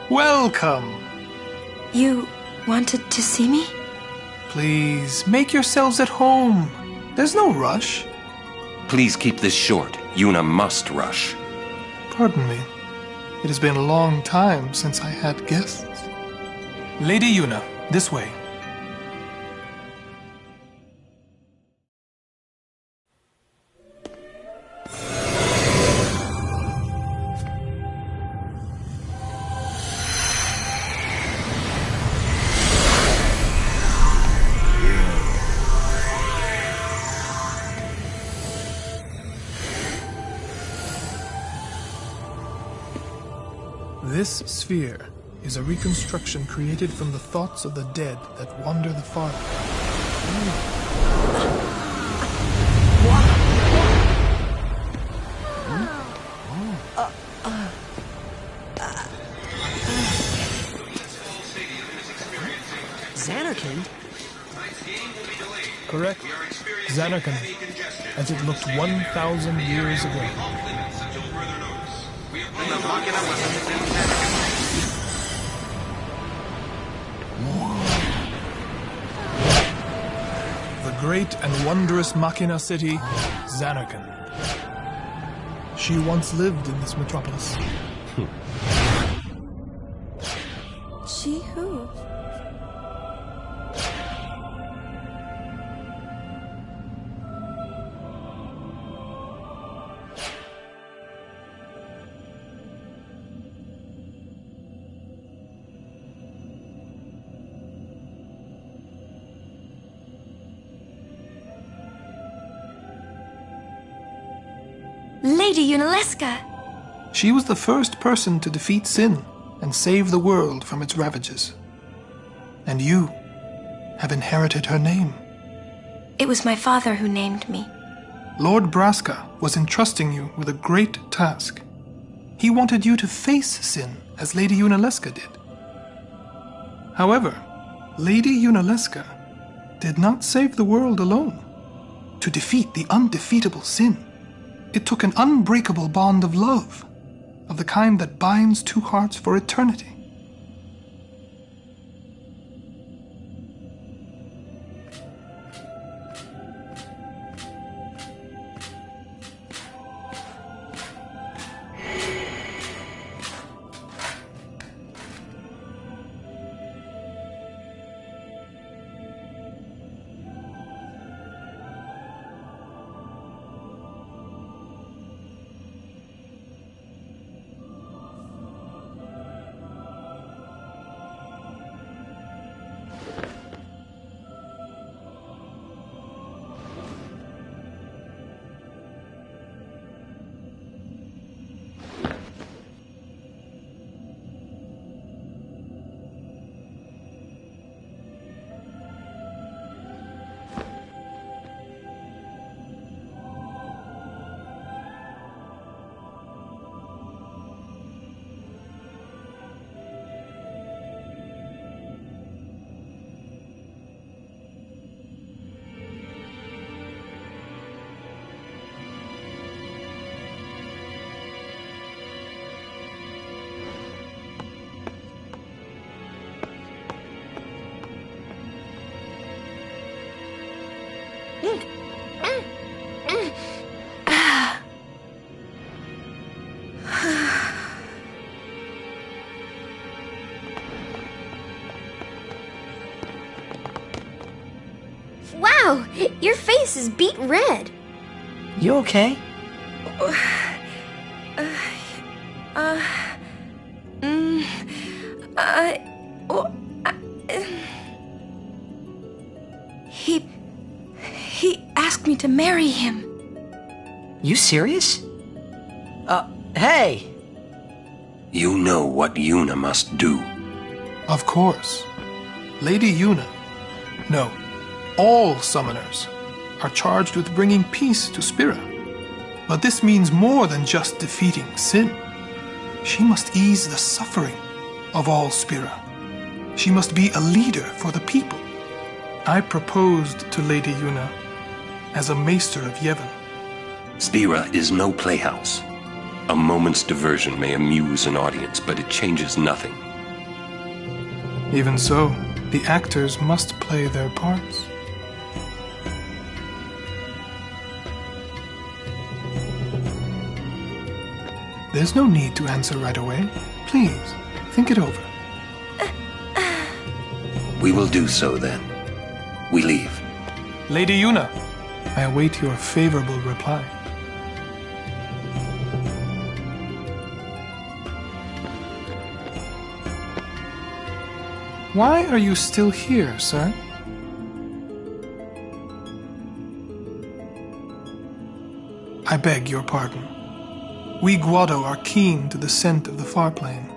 Welcome! You wanted to see me? Please, make yourselves at home. There's no rush. Please keep this short. Yuna must rush. Pardon me. It has been a long time since I had guests. Lady Yuna, this way. This sphere is a reconstruction created from the thoughts of the dead that wander the farthest. Zanarkand? Correct. Zanarkand, as it looked 1,000 years ago. The great and wondrous Machina city, Zanarkand. She once lived in this metropolis. She who? Lady Unaleska! She was the first person to defeat sin and save the world from its ravages. And you have inherited her name. It was my father who named me. Lord Braska was entrusting you with a great task. He wanted you to face sin as Lady Unaleska did. However, Lady Unaleska did not save the world alone. To defeat the undefeatable sin, it took an unbreakable bond of love, of the kind that binds two hearts for eternity. Wow, your face is beet red. You okay? He asked me to marry him. You serious? Hey! You know what Yuna must do. Of course. Lady Yuna. No, all summoners are charged with bringing peace to Spira. But this means more than just defeating sin. She must ease the suffering of all Spira. She must be a leader for the people. I proposed to Lady Yuna as a maester of Yevon. Spira is no playhouse. A moment's diversion may amuse an audience, but it changes nothing. Even so, the actors must play their parts. There's no need to answer right away. Please, think it over. We will do so then. We leave. Lady Yuna, I await your favorable reply. Why are you still here, sir? I beg your pardon. We Guado are keen to the scent of the far plain.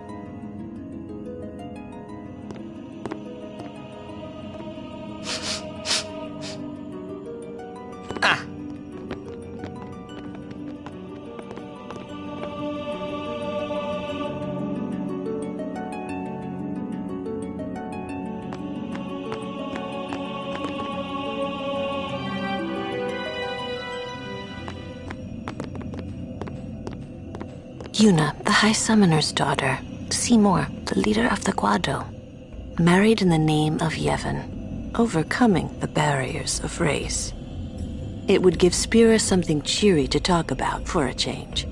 Yuna, the High Summoner's daughter, Seymour, the leader of the Guado, married in the name of Yevon, overcoming the barriers of race. It would give Spira something cheery to talk about for a change.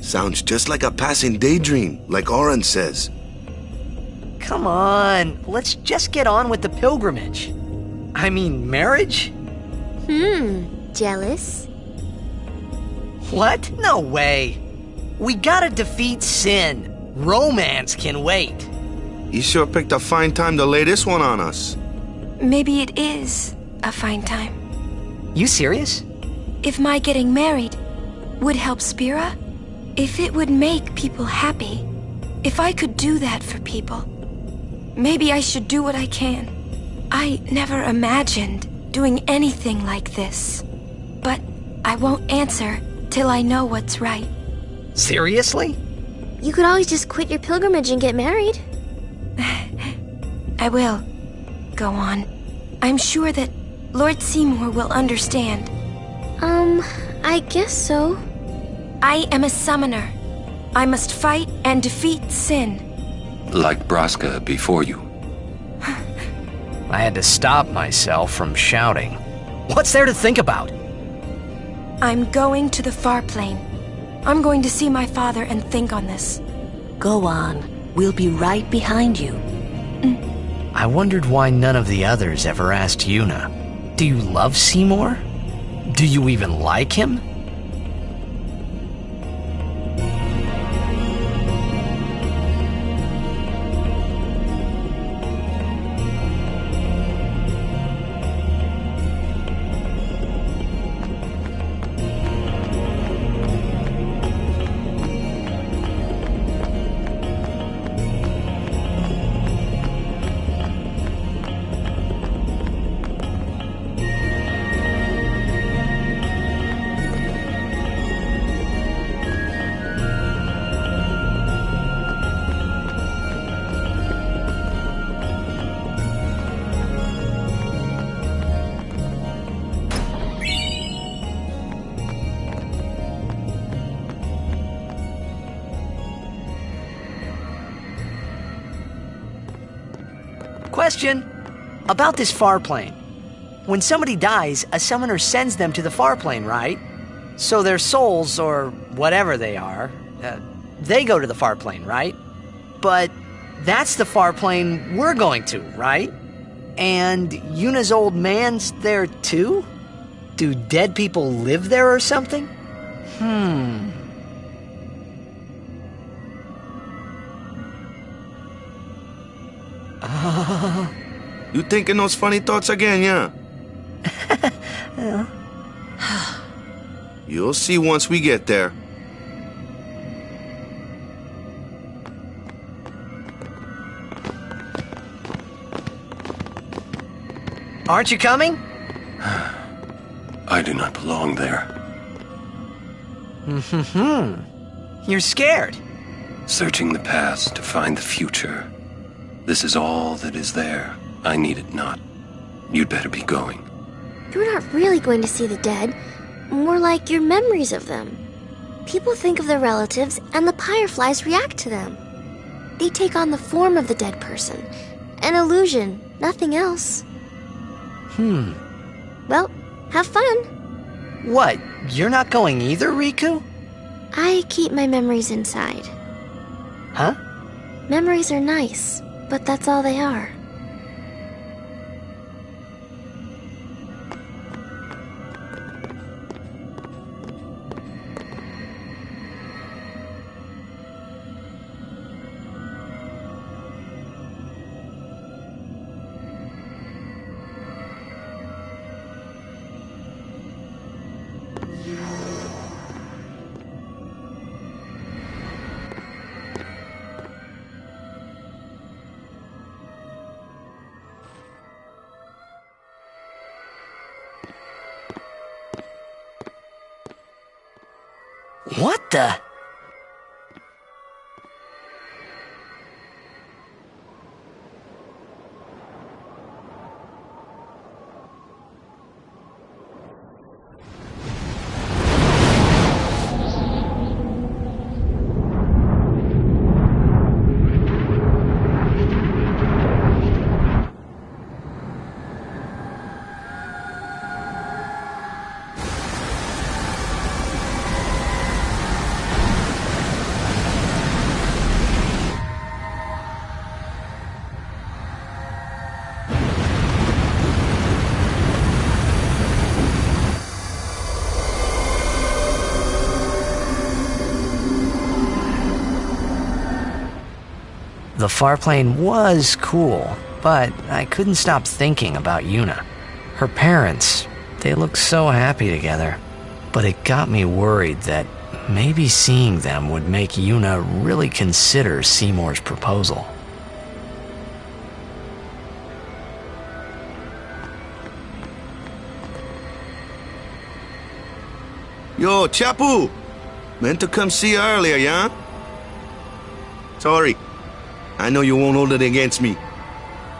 Sounds just like a passing daydream, like Oren says. Come on, let's just get on with the pilgrimage. I mean, marriage? Jealous? What? No way. We gotta defeat sin. Romance can wait. You sure picked a fine time to lay this one on us. Maybe it is a fine time. You serious? If my getting married would help Spira, if it would make people happy, if I could do that for people, maybe I should do what I can. I never imagined doing anything like this, but I won't answer till I know what's right. Seriously? You could always just quit your pilgrimage and get married. I will. Go on. I'm sure that Lord Seymour will understand. I guess so. I am a summoner. I must fight and defeat sin. Like Braska before you. I had to stop myself from shouting. What's there to think about? I'm going to the far plane. I'm going to see my father and think on this. Go on. We'll be right behind you. I wondered why none of the others ever asked Yuna. Do you love Seymour? Do you even like him? Question about this far plane. When somebody dies, a summoner sends them to the far plane, right? So their souls, or whatever they are, they go to the far plane, right? But that's the far plane we're going to, right? And Yuna's old man's there too? Do dead people live there or something? You thinking those funny thoughts again, yeah? You'll see once we get there. Aren't you coming? I do not belong there. You're scared. Searching the past to find the future. This is all that is there. I need it not. You'd better be going. You're not really going to see the dead. More like your memories of them. People think of their relatives, and the Fireflies react to them. They take on the form of the dead person. An illusion, nothing else. Well, have fun. What? You're not going either, Riku? I keep my memories inside. Huh? Memories are nice, but that's all they are. What the? The far plane was cool, but I couldn't stop thinking about Yuna. Her parents, they looked so happy together. But it got me worried that maybe seeing them would make Yuna really consider Seymour's proposal. Yo, Chapu! Meant to come see you earlier, yeah? Sorry. I know you won't hold it against me.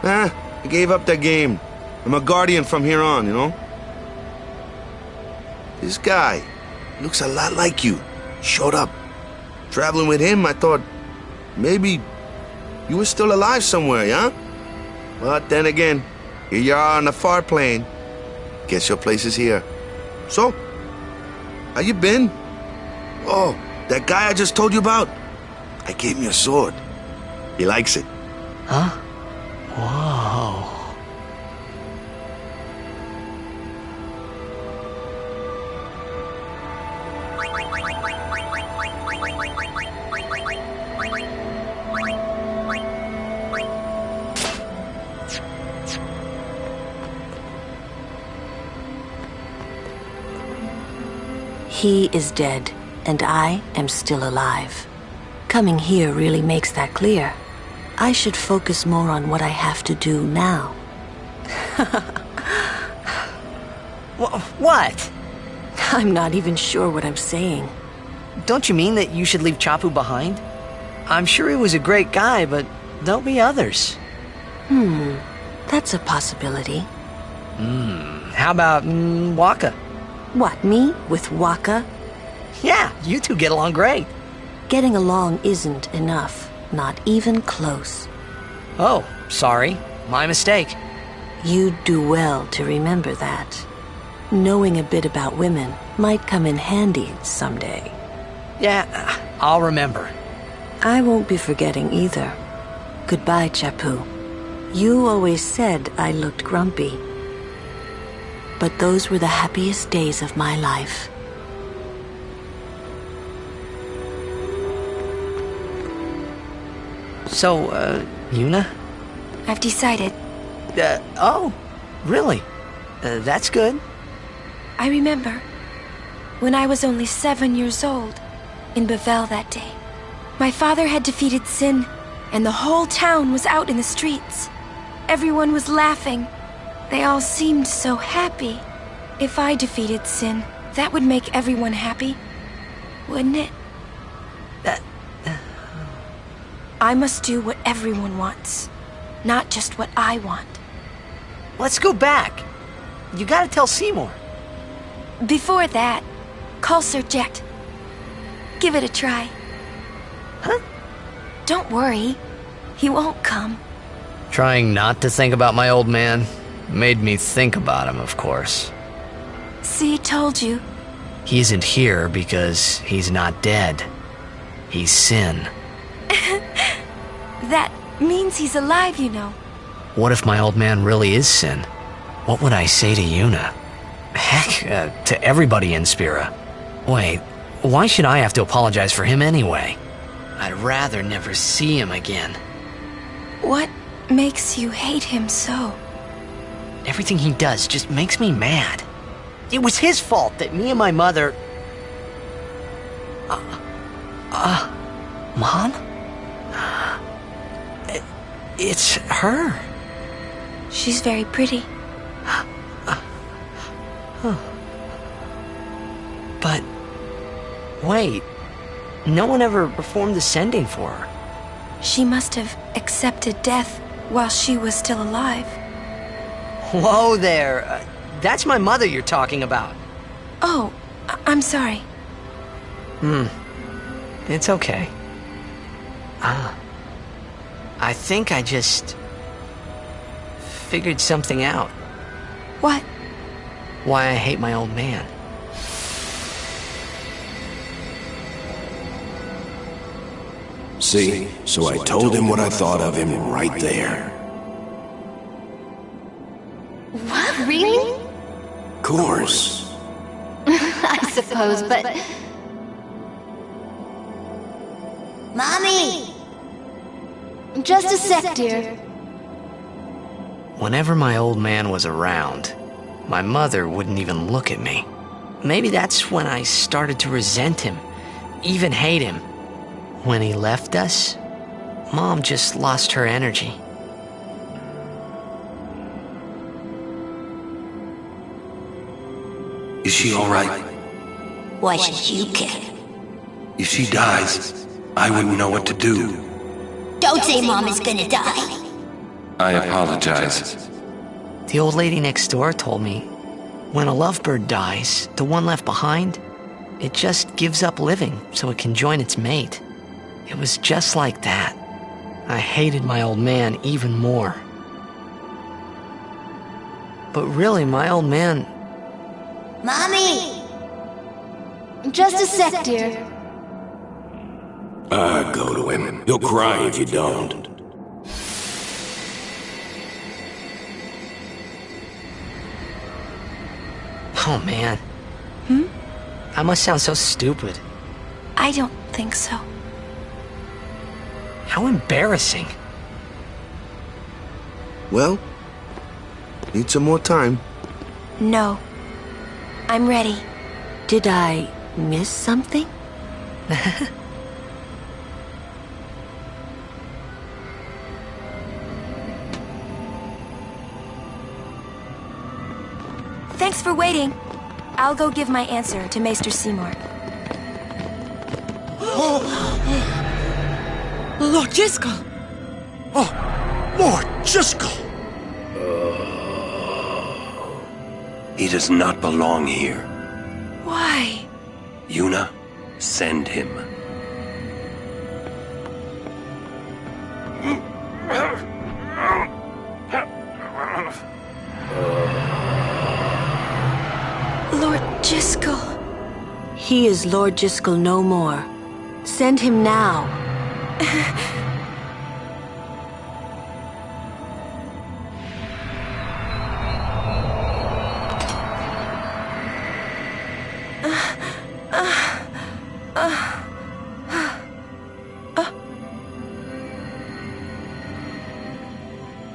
I gave up that game. I'm a guardian from here on, you know? This guy looks a lot like you. Showed up. Traveling with him, I thought maybe you were still alive somewhere, yeah? But then again, here you are on the far plane. Guess your place is here. So, how you been? Oh, that guy I just told you about? I gave him your sword. He likes it. Huh? Whoa. He is dead, and I am still alive. Coming here really makes that clear. I should focus more on what I have to do now. What? I'm not even sure what I'm saying. Don't you mean that you should leave Chapu behind? I'm sure he was a great guy, but there'll be others. That's a possibility. How about Waka? What, me? With Waka? Yeah, you two get along great. Getting along isn't enough. Not even close. Oh, sorry. My mistake. You'd do well to remember that. Knowing a bit about women might come in handy someday. Yeah, I'll remember. I won't be forgetting either. Goodbye, Chapu. You always said I looked grumpy. But those were the happiest days of my life. So, Yuna? I've decided. Oh, really? That's good. I remember when I was only 7 years old in Bavel that day. My father had defeated Sin, and the whole town was out in the streets. Everyone was laughing. They all seemed so happy. If I defeated Sin, that would make everyone happy, wouldn't it? I must do what everyone wants, not just what I want. Let's go back. You gotta tell Seymour. Before that, call Sir Jet. Give it a try. Huh? Don't worry. He won't come. Trying not to think about my old man made me think about him, of course. See, told you. He isn't here because he's not dead. He's Sin. That means he's alive, you know. What if my old man really is Sin? What would I say to Yuna? Heck, to everybody in Spira. Wait, why should I have to apologize for him anyway? I'd rather never see him again. What makes you hate him so? Everything he does just makes me mad. It was his fault that me and my mother... Mom? It's her. She's very pretty. But... wait. No one ever performed the sending for her. She must have accepted death while she was still alive. Whoa there. That's my mother you're talking about. Oh, I'm sorry. It's okay. I think I just figured something out. What? Why I hate my old man. See? So I told him what I thought of him right there. What? Really? Of course. I suppose, but... Mommy! Just a sec, dear. Whenever my old man was around, my mother wouldn't even look at me. maybe that's when I started to resent him, even hate him. When he left us, Mom just lost her energy. Is she all right? Why should you care? If she dies, I wouldn't know what to do. Don't say Mom is gonna die. I apologize. The old lady next door told me, when a lovebird dies, the one left behind, it just gives up living so it can join its mate. It was just like that. I hated my old man even more. But really, my old man... Mommy! Just a sec, dear. Go to him. He'll cry if you don't. Oh, man. I must sound so stupid. I don't think so. How embarrassing. Well, need some more time. No. I'm ready. Did I miss something? Thanks for waiting. I'll go give my answer to Maester Seymour. Lord Jiskel! Oh, Lord Jiskel! He does not belong here. Why? Yuna, send him. Lord Jiskel. He is Lord Jiskel no more. Send him now.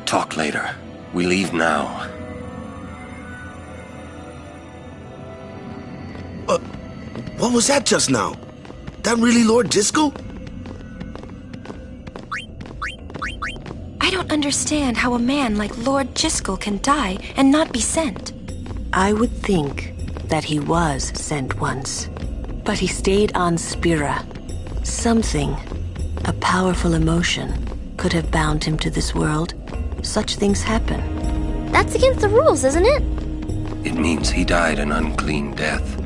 Talk later. We leave now. What was that just now? That really Lord Jiskel? I don't understand how a man like Lord Jiskel can die and not be sent. I would think that he was sent once, but he stayed on Spira. Something, a powerful emotion, could have bound him to this world. Such things happen. That's against the rules, isn't it? It means he died an unclean death.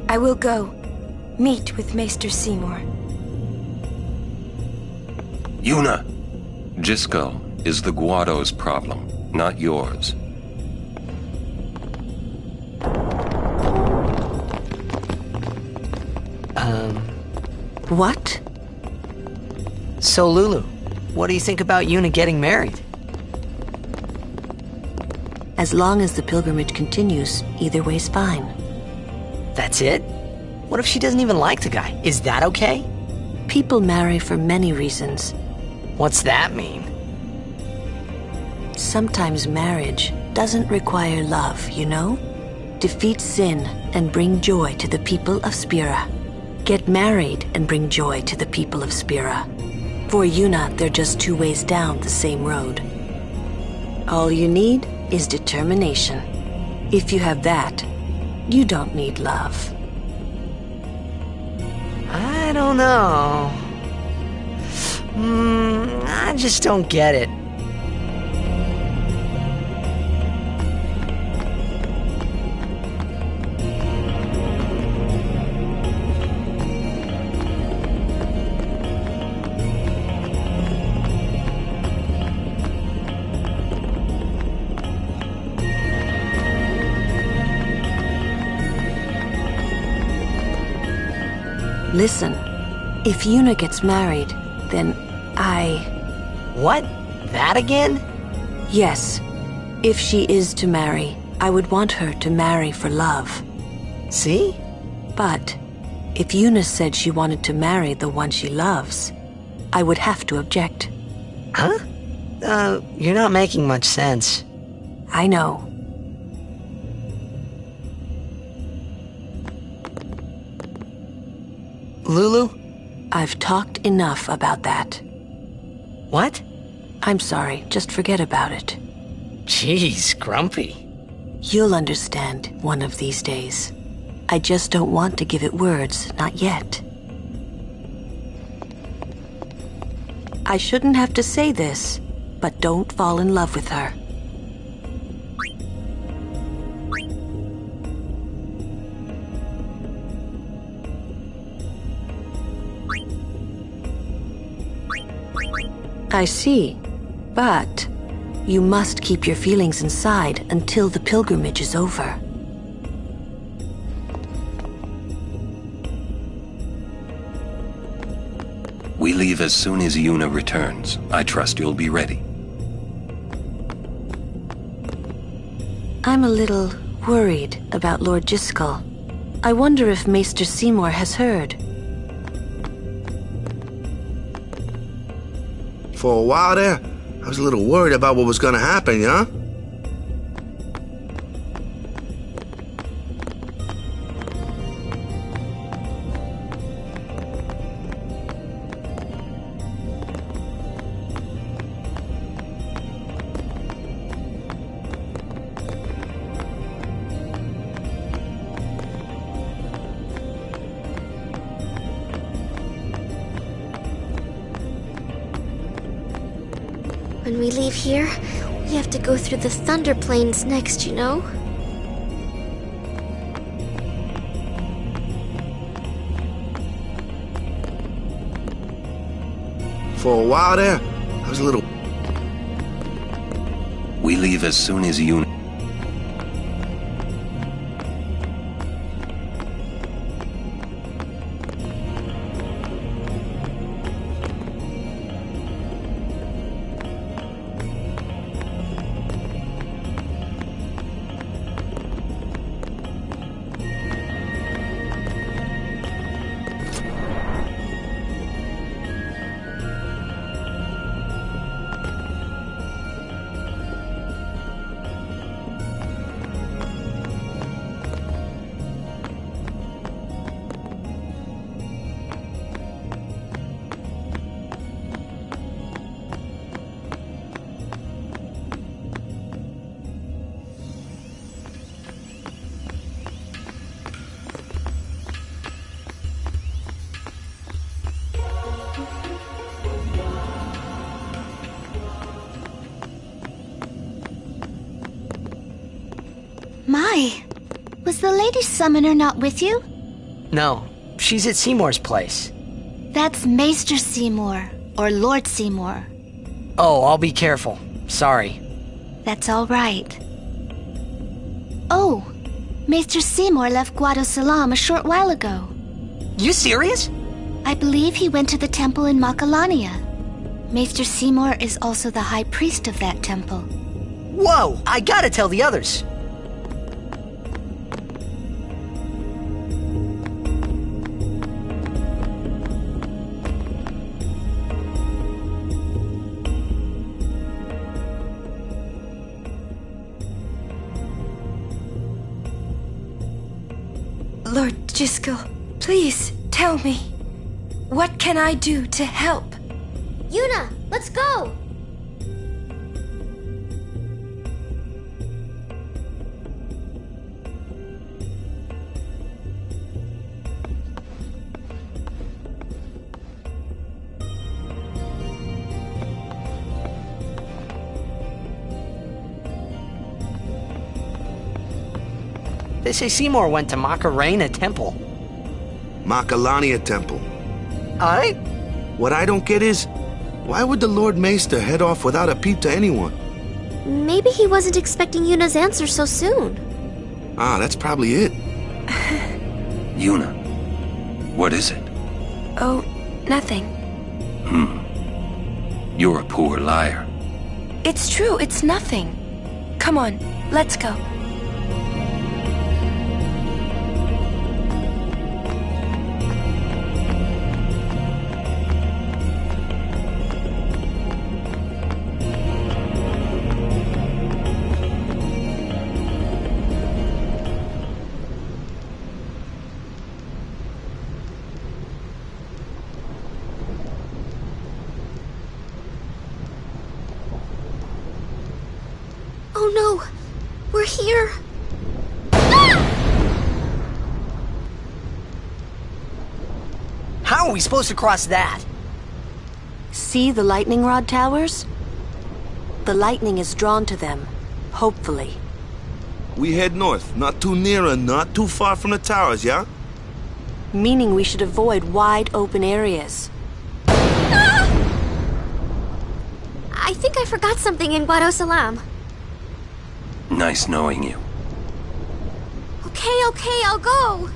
I will go. Meet with Maester Seymour. Yuna! Jiskel is the Guado's problem, not yours. What? So, Lulu, what do you think about Yuna getting married? As long as the pilgrimage continues, either way's fine. That's it? What if she doesn't even like the guy? Is that okay? People marry for many reasons. What's that mean? Sometimes marriage doesn't require love, you know? Defeat sin and bring joy to the people of Spira. Get married and bring joy to the people of Spira. For Yuna, they're just two ways down the same road. All you need is determination. If you have that, you don't need love. I don't know. I just don't get it. Listen, if Yuna gets married, then What? That again? Yes. If she is to marry, I would want her to marry for love. See? But if Eunice said she wanted to marry the one she loves, I would have to object. Huh? You're not making much sense. I know. Lulu? I've talked enough about that. What? I'm sorry, just forget about it. Jeez, grumpy. You'll understand one of these days. I just don't want to give it words, not yet. I shouldn't have to say this, but don't fall in love with her. I see, but you must keep your feelings inside until the pilgrimage is over. We leave as soon as Yuna returns. I trust you'll be ready. I'm a little worried about Lord Jiskel. I wonder if Maester Seymour has heard. For a while there, I was a little worried about what was gonna happen, yeah? When we leave here, we have to go through the Thunder Plains next, you know? For a while there, I was a little... We leave as soon as Yuna... My, was the Lady Summoner not with you? No, she's at Seymour's place. That's Maester Seymour, or Lord Seymour. Oh, I'll be careful. Sorry. That's all right. Oh, Maester Seymour left Guado Salam a short while ago. You serious? I believe he went to the temple in Makalania. Maester Seymour is also the high priest of that temple. Whoa, I gotta tell the others. Lord Jiskel, please tell me. What can I do to help? Yuna, let's go! They say Seymour went to Macarena Temple. Makalania Temple. Aye? What I don't get is, why would the Lord Maester head off without a peep to anyone? Maybe he wasn't expecting Yuna's answer so soon. Ah, that's probably it. Yuna, what is it? Oh, nothing. You're a poor liar. It's true, it's nothing. Come on, let's go. Oh no! We're here! How are we supposed to cross that? See the lightning rod towers? The lightning is drawn to them, hopefully. We head north, not too near and not too far from the towers, yeah? Meaning we should avoid wide open areas. I think I forgot something in Guado Salam. Nice knowing you. Okay, I'll go.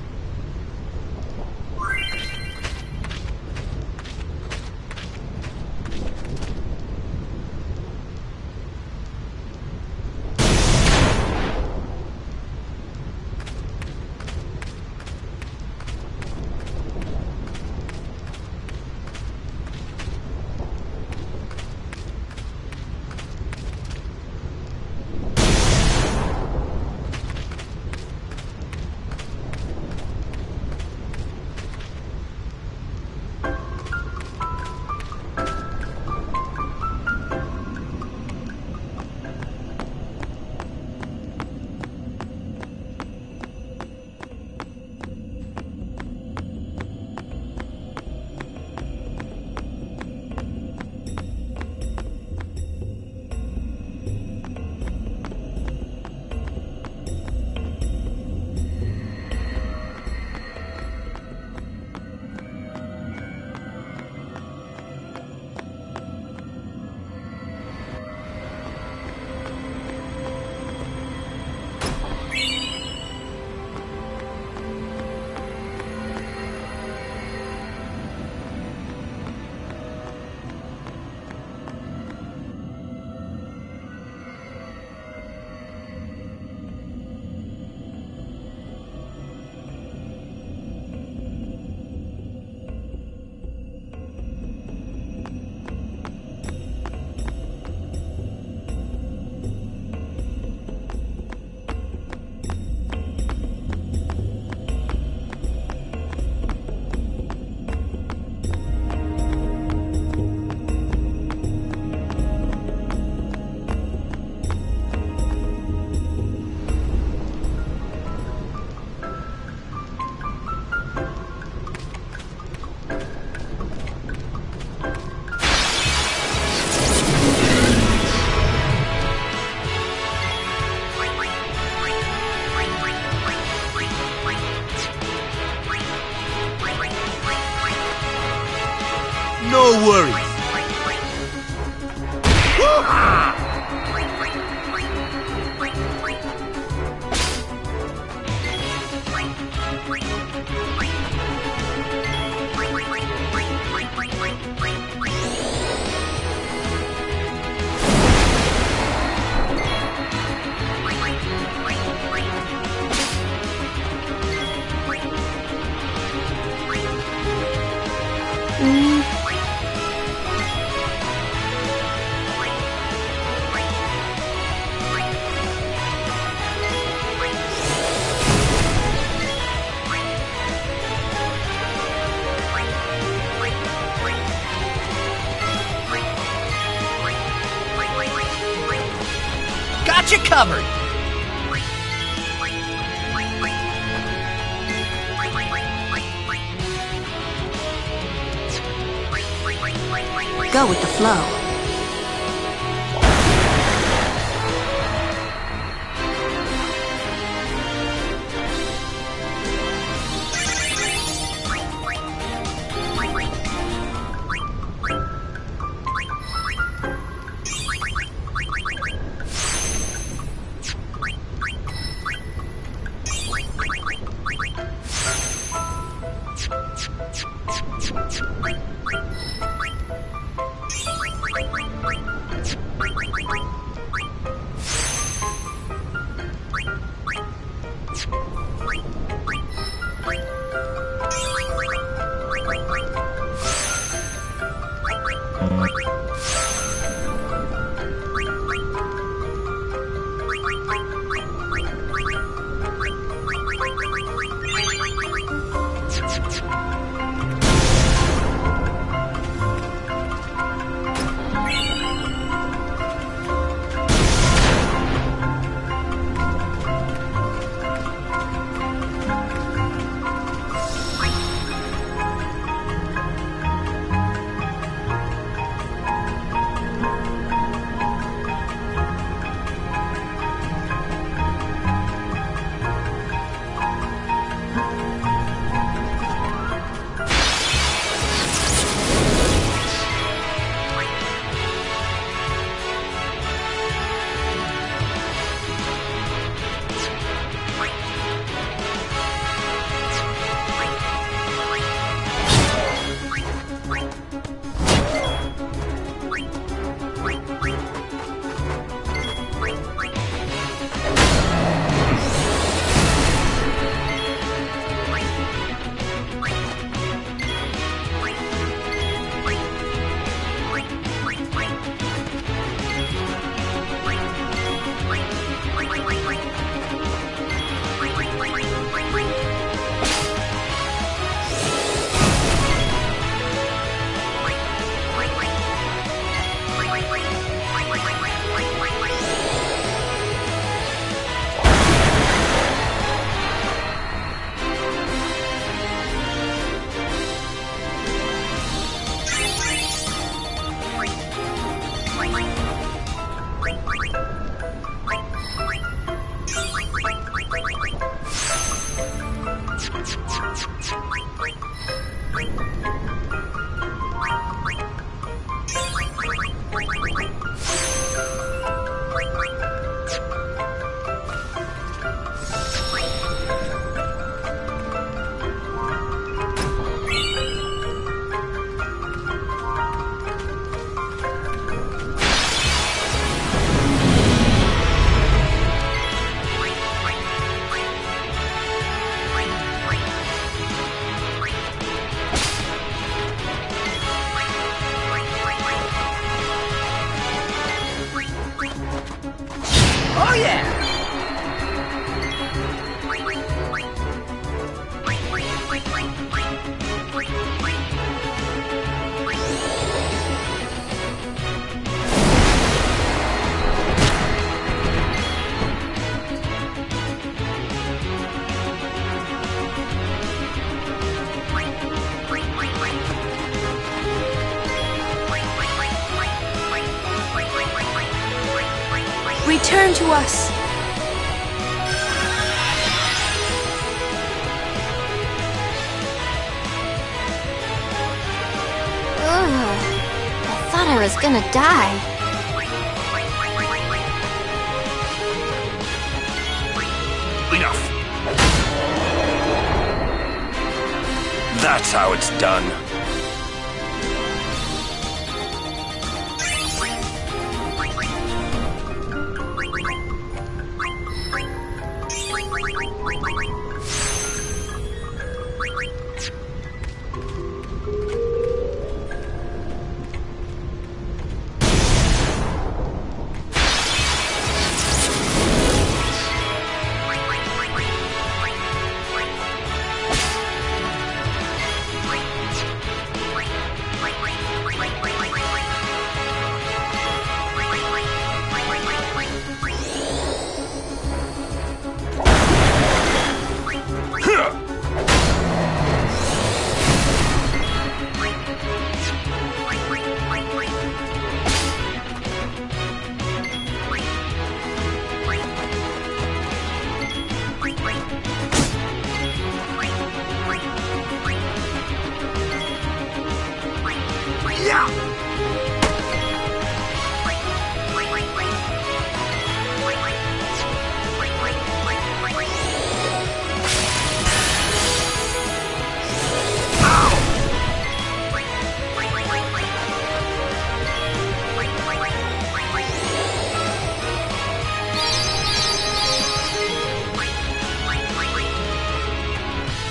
No worries. Got you covered. Go with the flow. Oh yeah! Return to us. Ugh, I thought I was gonna die. Enough. That's how it's done.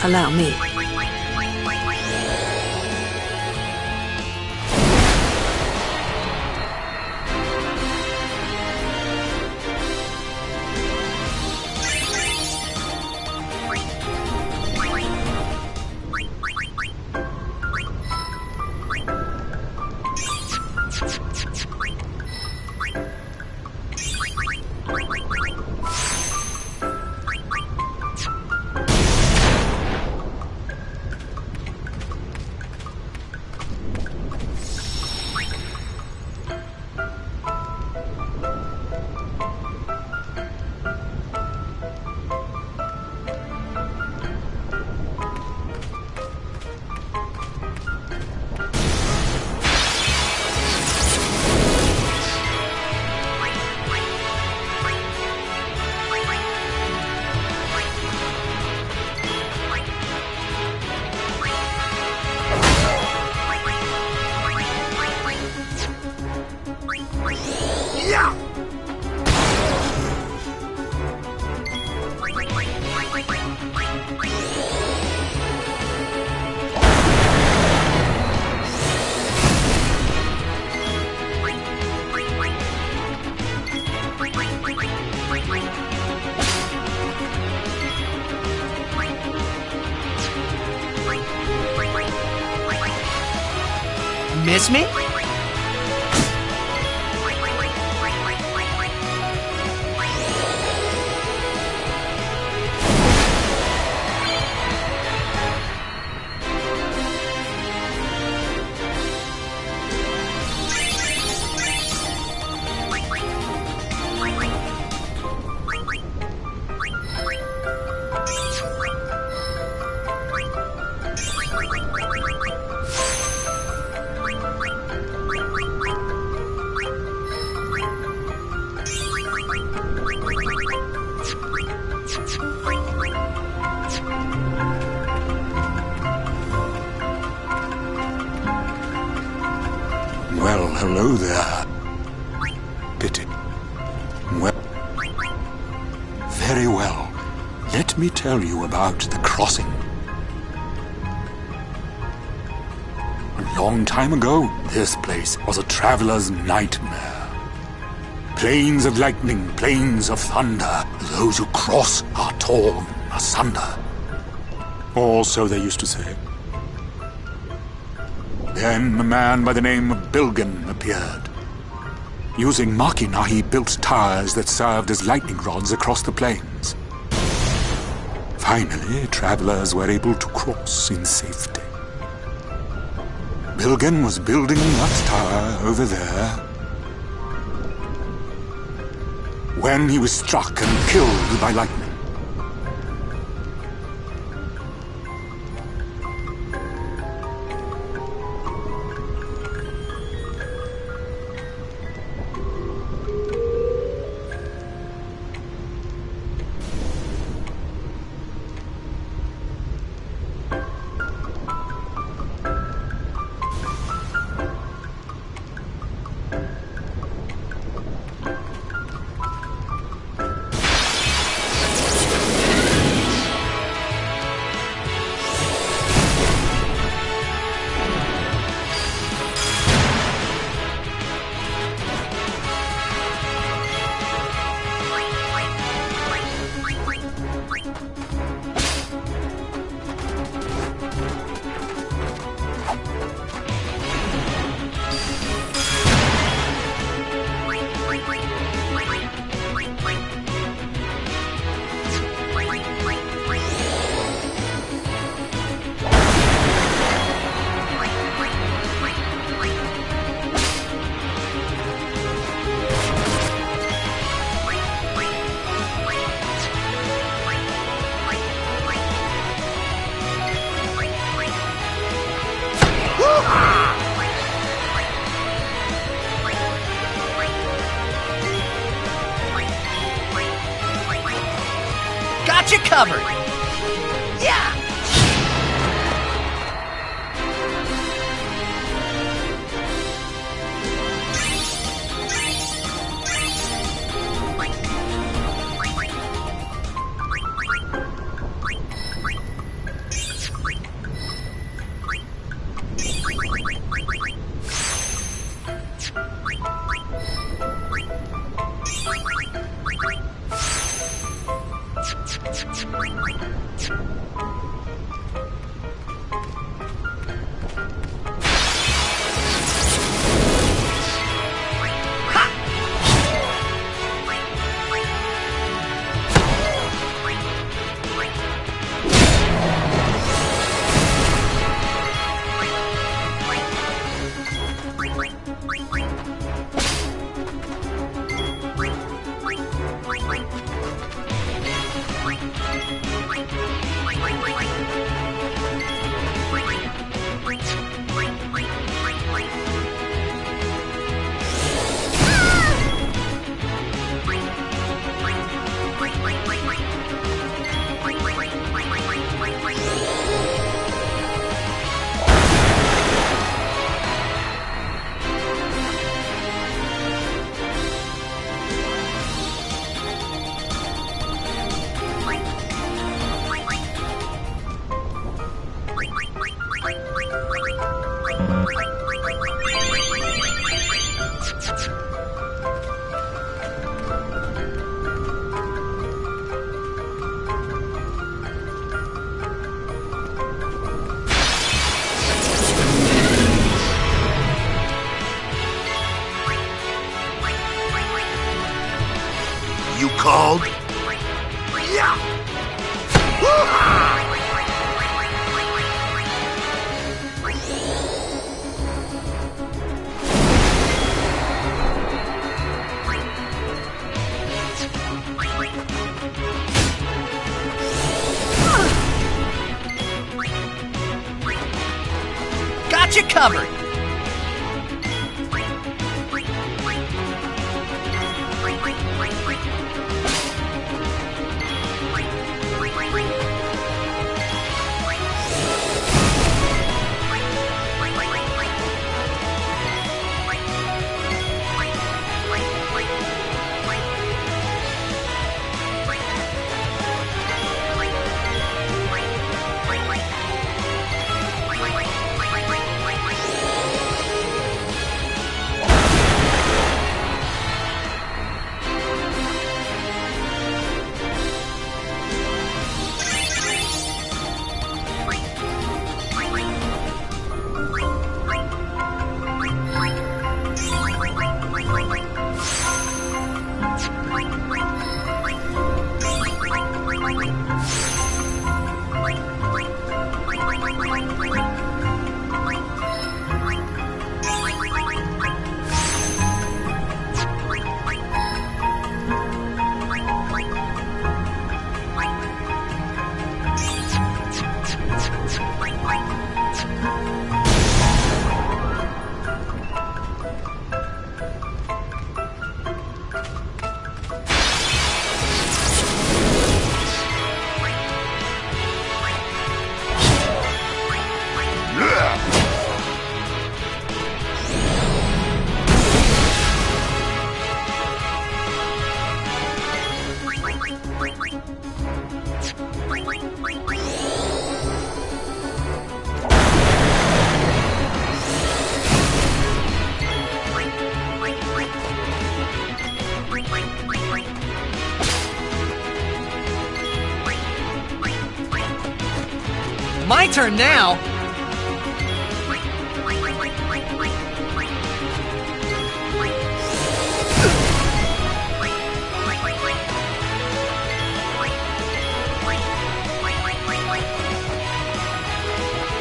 Allow me. Miss me? Hello there. Pity. Well, very well. Let me tell you about the crossing. A long time ago, this place was a traveler's nightmare. Plains of lightning, plains of thunder. Those who cross are torn asunder. Or so they used to say. Then a man by the name of Bilgan appeared. Using machina, he built towers that served as lightning rods across the plains. Finally, travelers were able to cross in safety. Bilgan was building that tower over there when he was struck and killed by lightning. Got you covered. Yeah. You called? Yeah! Got you covered. My turn now?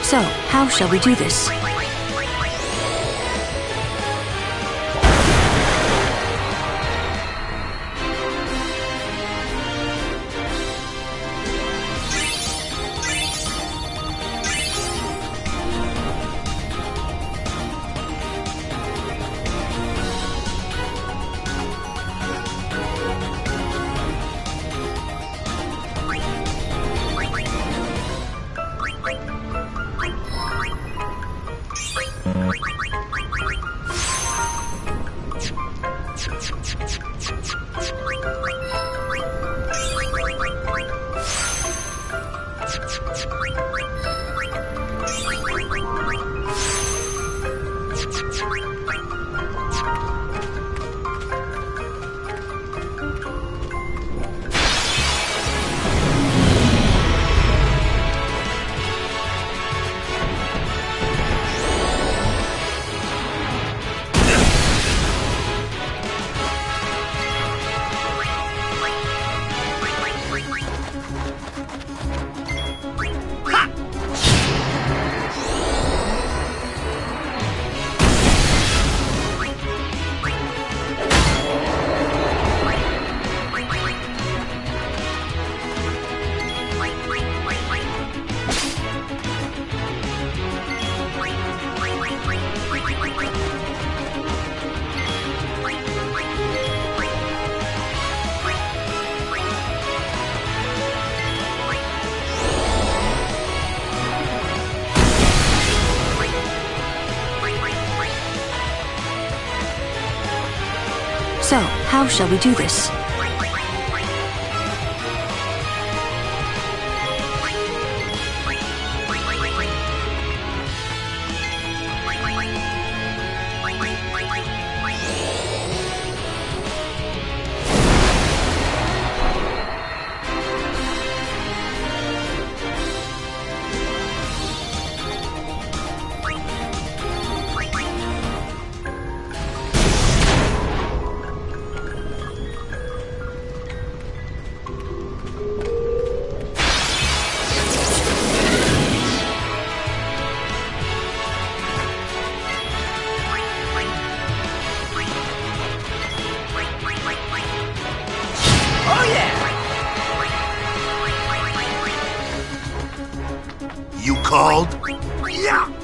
So, how shall we do this? So, how shall we do this? You called? Yeah!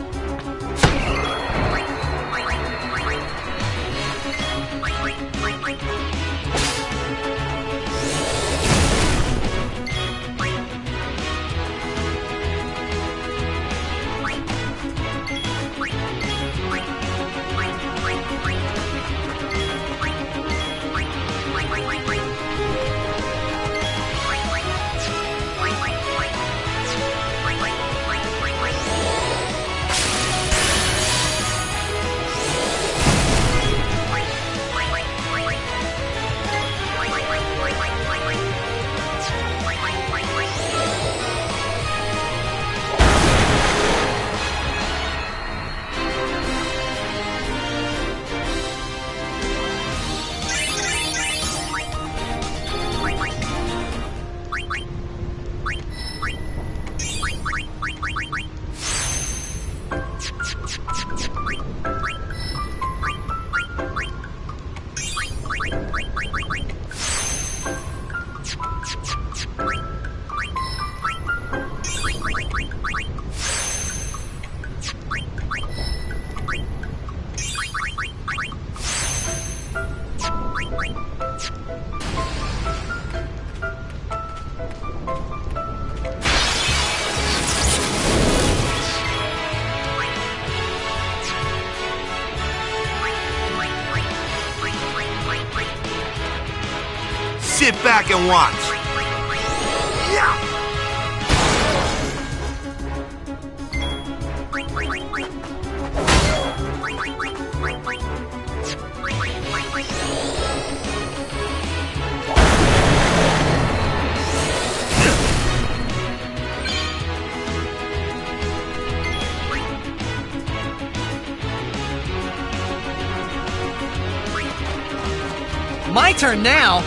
sit back and watch. Yeah. My turn now?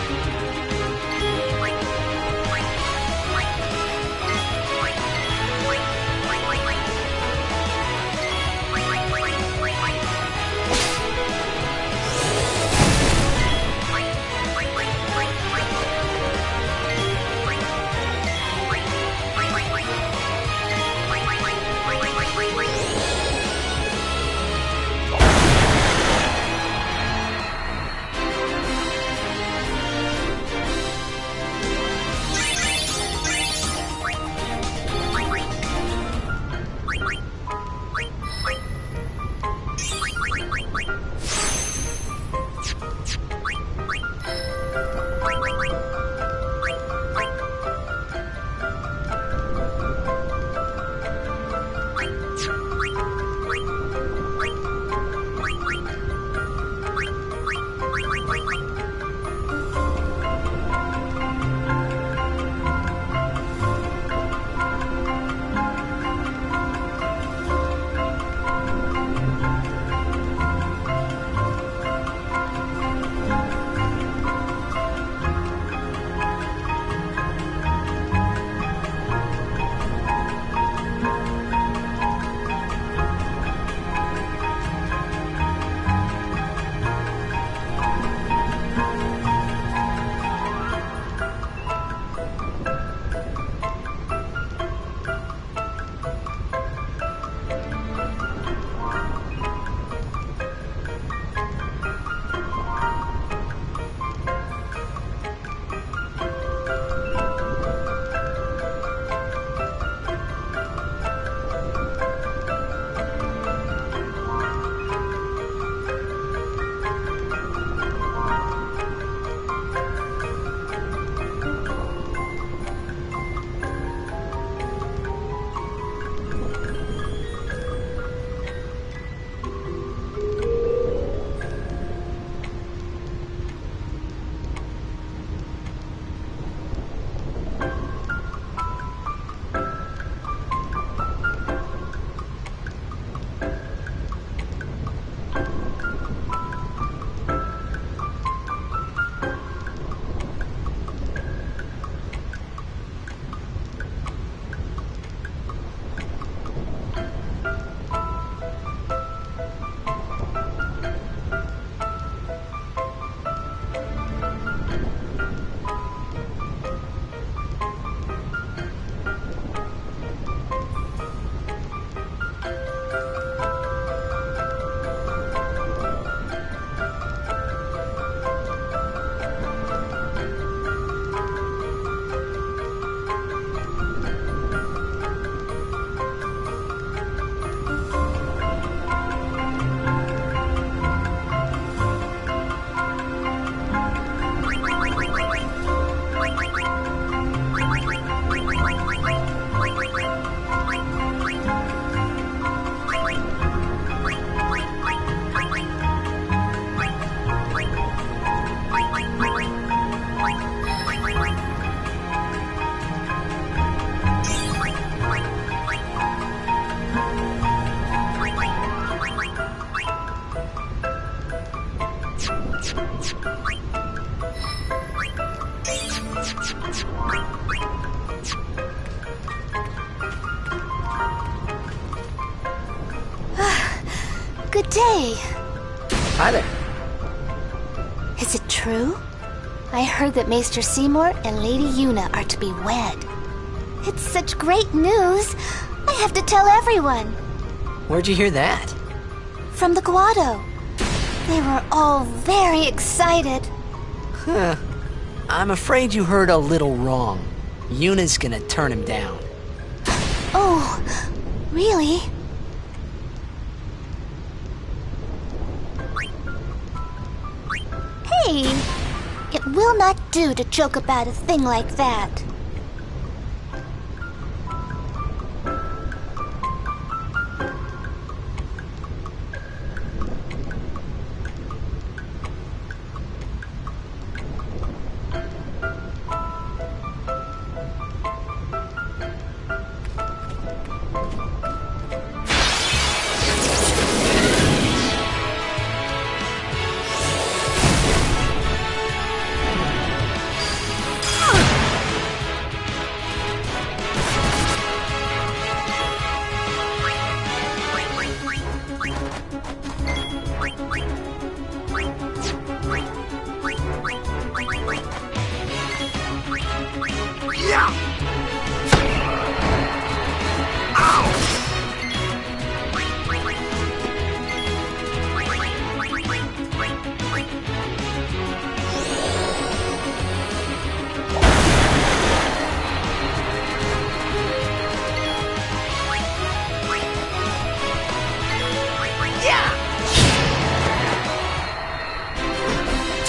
Good day. Hi there. Is it true? I heard that Maester Seymour and Lady Yuna are to be wed. It's such great news. I have to tell everyone. Where'd you hear that? From the Guado. They were all very excited. Huh. I'm afraid you heard a little wrong. Yuna's gonna turn him down. Oh, really? Hey, it will not do to joke about a thing like that.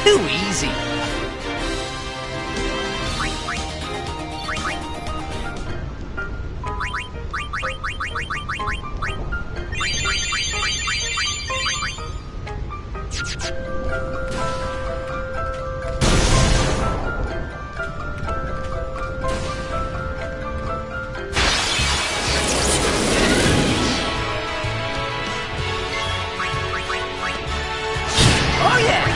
Too easy. Oh yeah!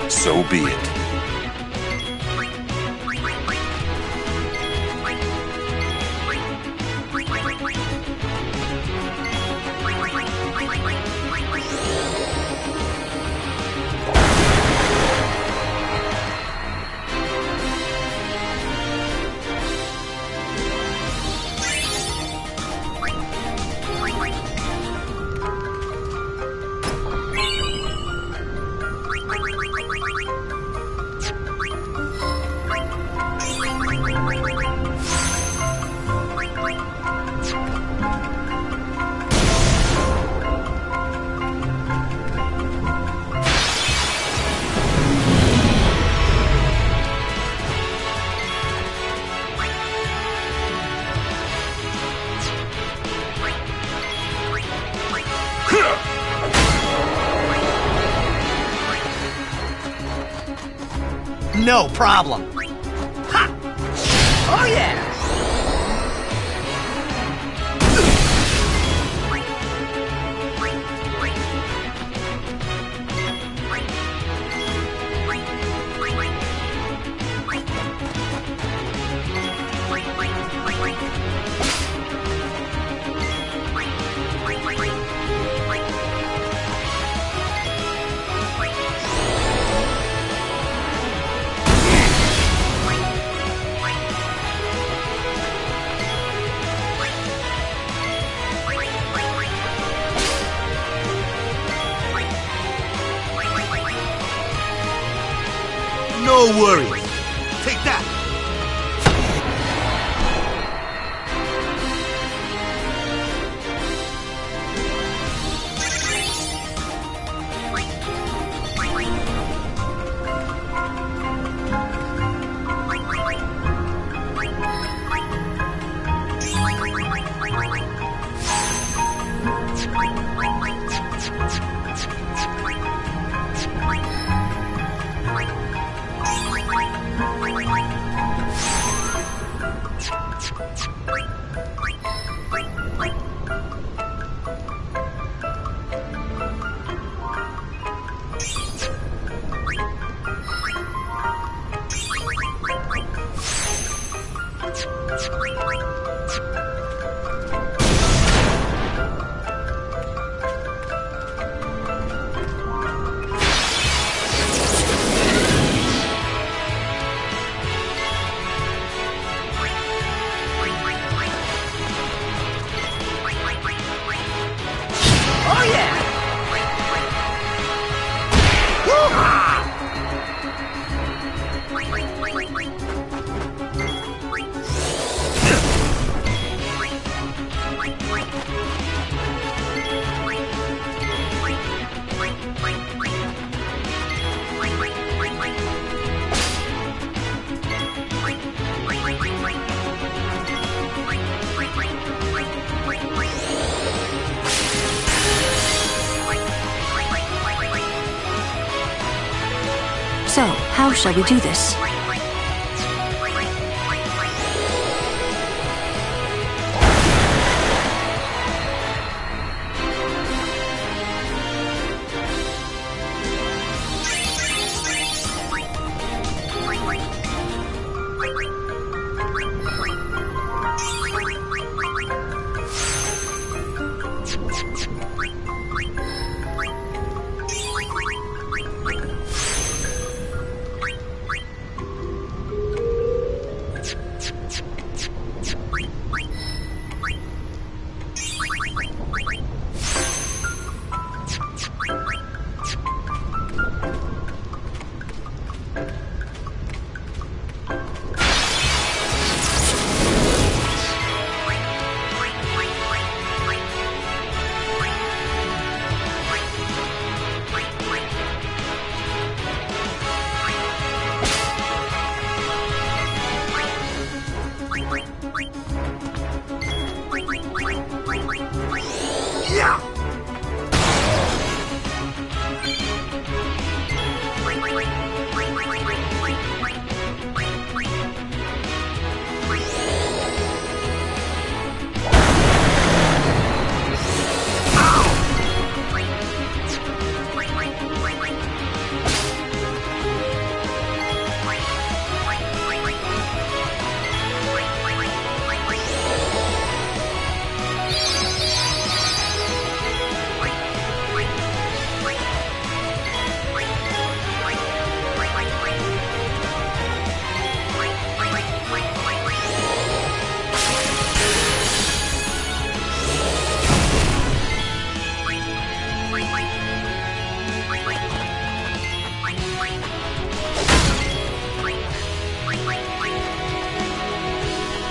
So be it. No problem. Ha! Oh yeah! No worries. Take that. So, how shall we do this?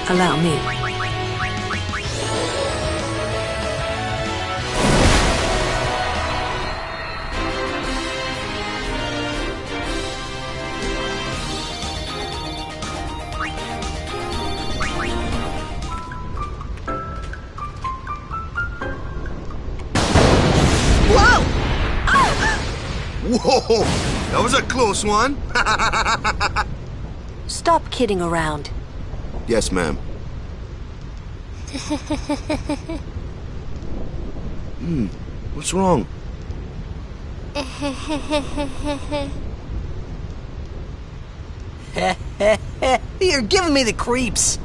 Allow me. Whoa! That was a close one. Stop kidding around. Yes, ma'am. What's wrong? You're giving me the creeps.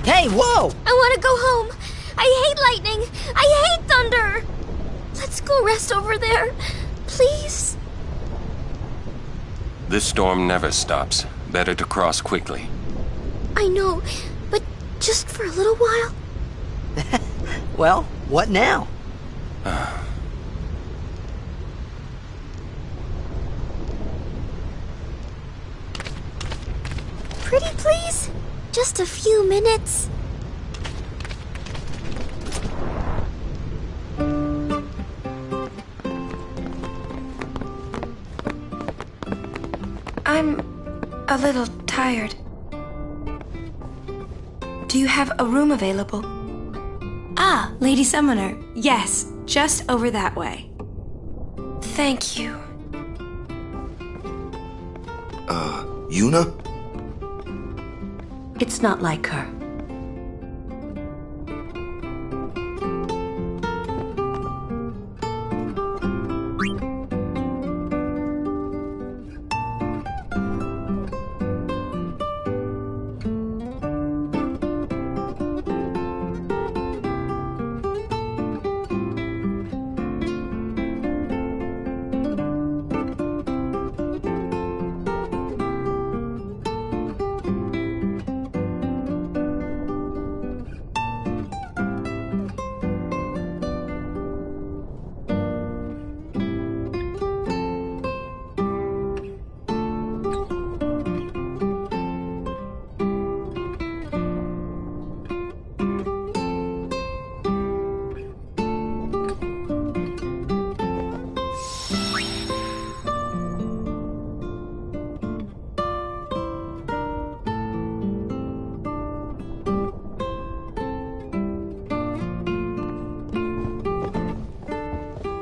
Hey, whoa! I want to go home. I hate lightning. I hate thunder. Let's go rest over there. Please. This storm never stops. Better to cross quickly. I know, but just for a little while. Well, what now? Pretty please? Just a few minutes. I'm a little tired. Do you have a room available? Ah, Lady Summoner. Yes, just over that way. Thank you. Yuna? It's not like her.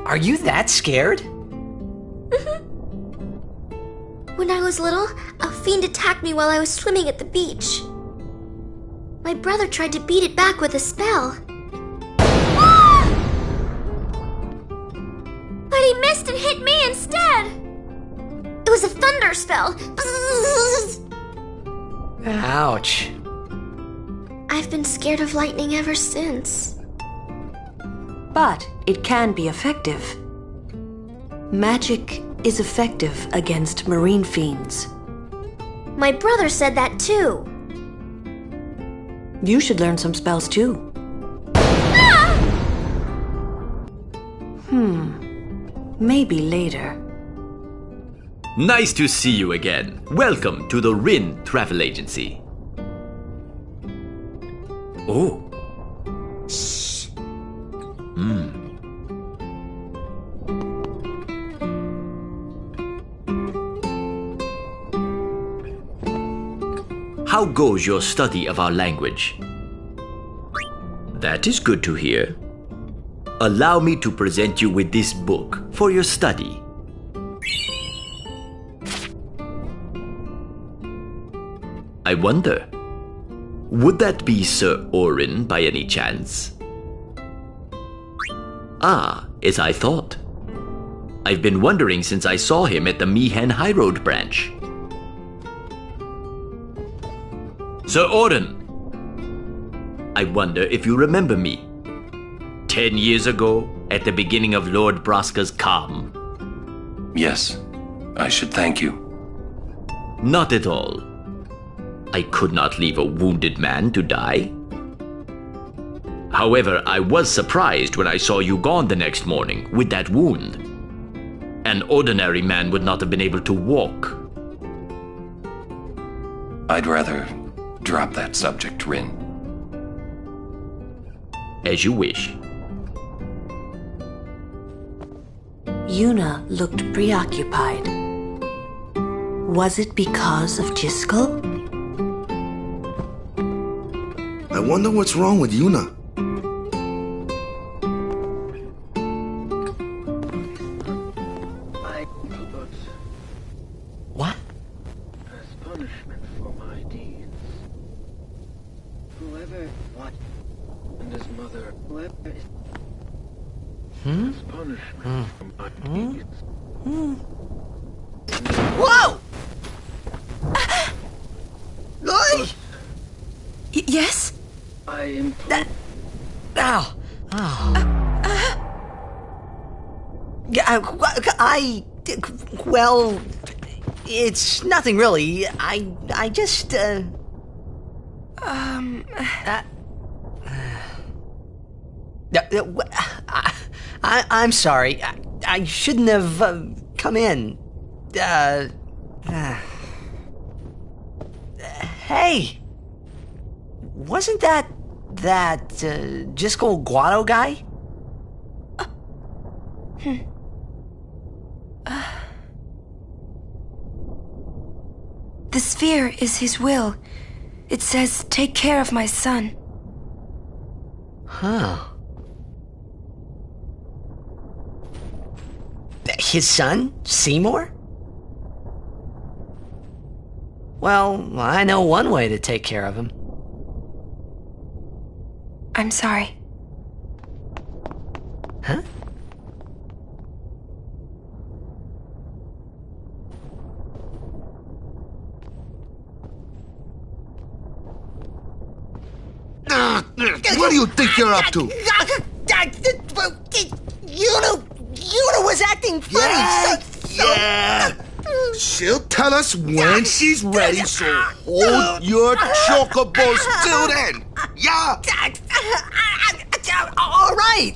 Are you that scared? When I was little, a fiend attacked me while I was swimming at the beach. My brother tried to beat it back with a spell. But he missed and hit me instead. It was a thunder spell. Ouch. I've been scared of lightning ever since. But it can be effective. Magic is effective against marine fiends. My brother said that too. You should learn some spells too. Maybe later. Nice to see you again. Welcome to the Rin Travel Agency. Oh. Shh. How goes your study of our language? That is good to hear. Allow me to present you with this book for your study. I wonder, would that be Sir Orin by any chance? Ah, as I thought. I've been wondering since I saw him at the Meehan High Road branch. Sir Orin, I wonder if you remember me. 10 years ago, at the beginning of Lord Braska's calm. Yes, I should thank you. Not at all. I could not leave a wounded man to die. However, I was surprised when I saw you gone the next morning with that wound. An ordinary man would not have been able to walk. I'd rather drop that subject, Rin. As you wish. Yuna looked preoccupied. Was it because of Jiskel? I wonder what's wrong with Yuna. What? As punishment for my deeds. Whoever, what, and his mother, whoever is... As punishment for my deeds. Whoa! Oi! Yes? I implore... Ow! Oh. Well, it's nothing really. I just, I'm sorry. I shouldn't have come in. Hey! Wasn't that Jiskel Guado guy? The sphere is his will. It says, take care of my son. Huh. His son, Seymour? Well, I know one way to take care of him. I'm sorry. Huh? What do you think you're up to? Yuna was acting funny. Yeah. She'll tell us when she's ready, so hold your chocobos till then. Yeah. All right.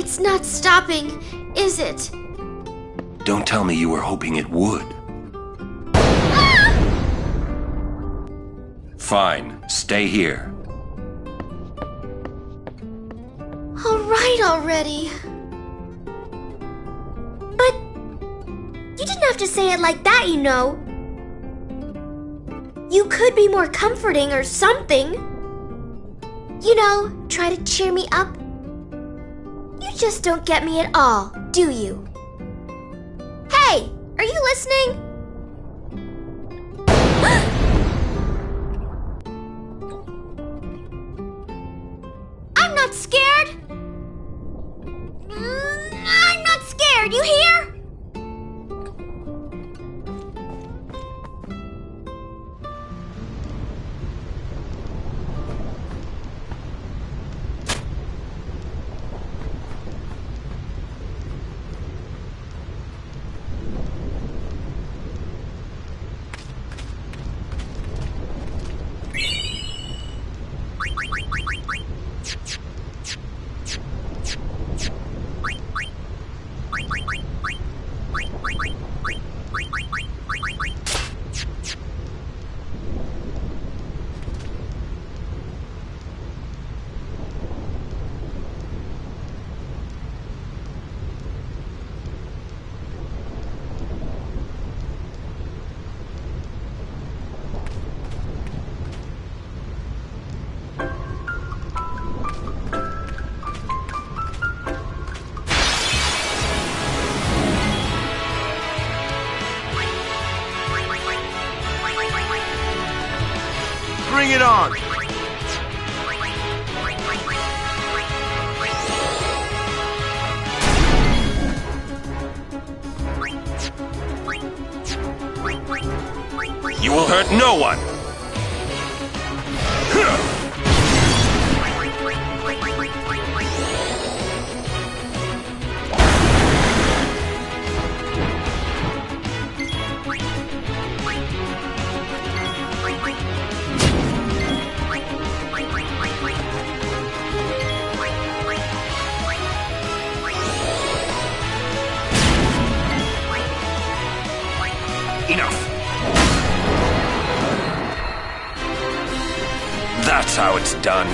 It's not stopping, is it? Don't tell me you were hoping it would. Fine, stay here. All right already. But you didn't have to say it like that, you know. You could be more comforting or something. You know, try to cheer me up. You just don't get me at all, do you? Hey, are you listening? I'm not scared. I'm not scared, you hear? Bring it on! You will hurt no one! Enough! That's how it's done.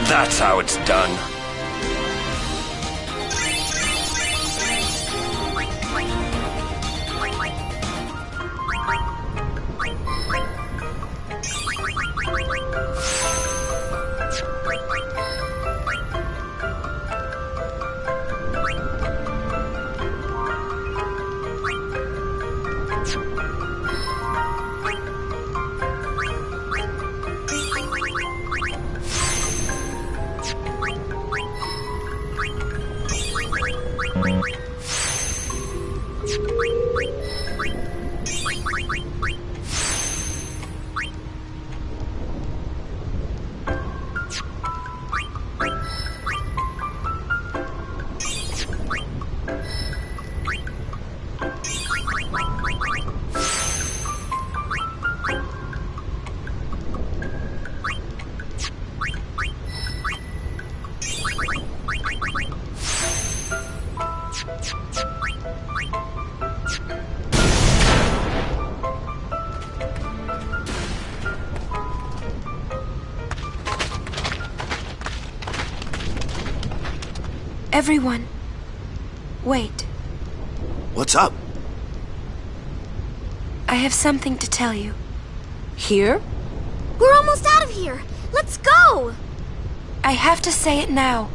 That's how it's done. Everyone, wait. What's up? I have something to tell you. Here? We're almost out of here. Let's go! I have to say it now.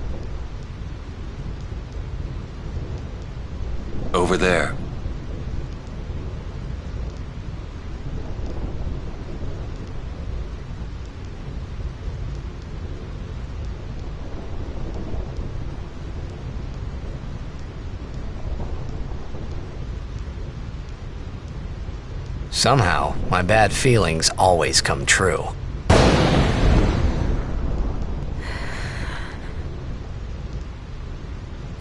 Over there. Somehow, my bad feelings always come true.